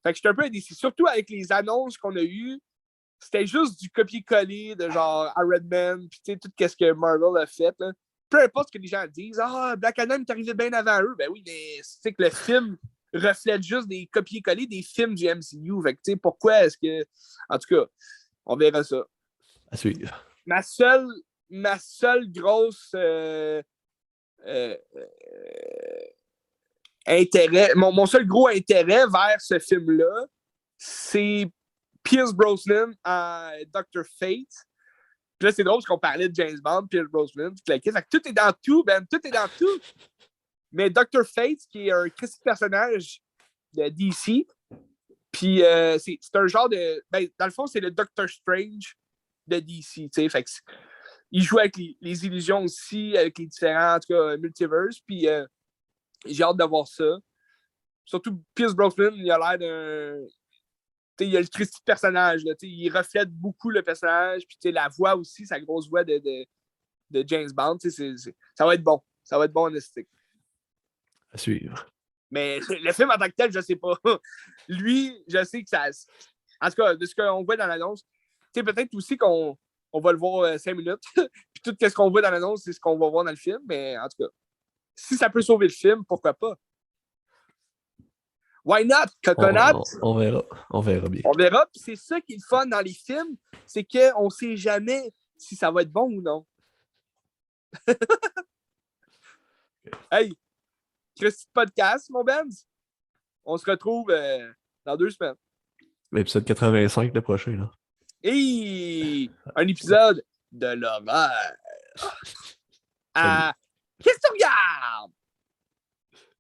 Fait que j'étais un peu indécis. Surtout avec les annonces qu'on a eues, c'était juste du copier-coller de genre Iron Man, puis tu sais, tout ce que Marvel a fait. Là. Peu importe ce que les gens disent, Black Adam est arrivé bien avant eux. Ben oui, mais c'est que le film reflète juste des copier-coller des films du MCU. Fait que, tu sais, pourquoi est-ce que. En tout cas, on verra ça. À suivre. Ma seule grosse. Intérêt, mon seul gros intérêt vers ce film-là, c'est Pierce Brosnan à Dr. Fate. Puis là, c'est drôle parce qu'on parlait de James Bond, Pierce Brosnan, fait que tout est dans tout, Ben, tout est dans tout. Mais Dr. Fate, qui est un personnage de DC, puis c'est un genre de. Ben, dans le fond, c'est le Doctor Strange de DC, tu sais. Fait que il joue avec les illusions aussi, avec les différents, en tout cas, multiverses, puis j'ai hâte de voir ça. Surtout Pierce Brosnan, il a l'air d'un. Il a le Christy de personnage. Là, il reflète beaucoup le personnage. Puis la voix aussi, sa grosse voix de James Bond. Ça va être bon. Ça va être bon en esthétique. À suivre. Mais le film en tant que tel, je sais pas. Lui, je sais que ça. En tout cas, de ce qu'on voit dans l'annonce, peut-être aussi qu'on va le voir 5 minutes. Puis tout ce qu'on voit dans l'annonce, c'est ce qu'on va voir dans le film. Mais en tout cas, si ça peut sauver le film, pourquoi pas? Why not? Coconut? On verra. On verra bien. On verra. Puis c'est ça qui est le fun dans les films, c'est qu'on ne sait jamais si ça va être bon ou non. Hey, Christy Podcast, mon Benz. On se retrouve dans 2 semaines. L'épisode 85, le prochain, là. Et un épisode de l'horreur. Ah, qu'est-ce que tu regardes?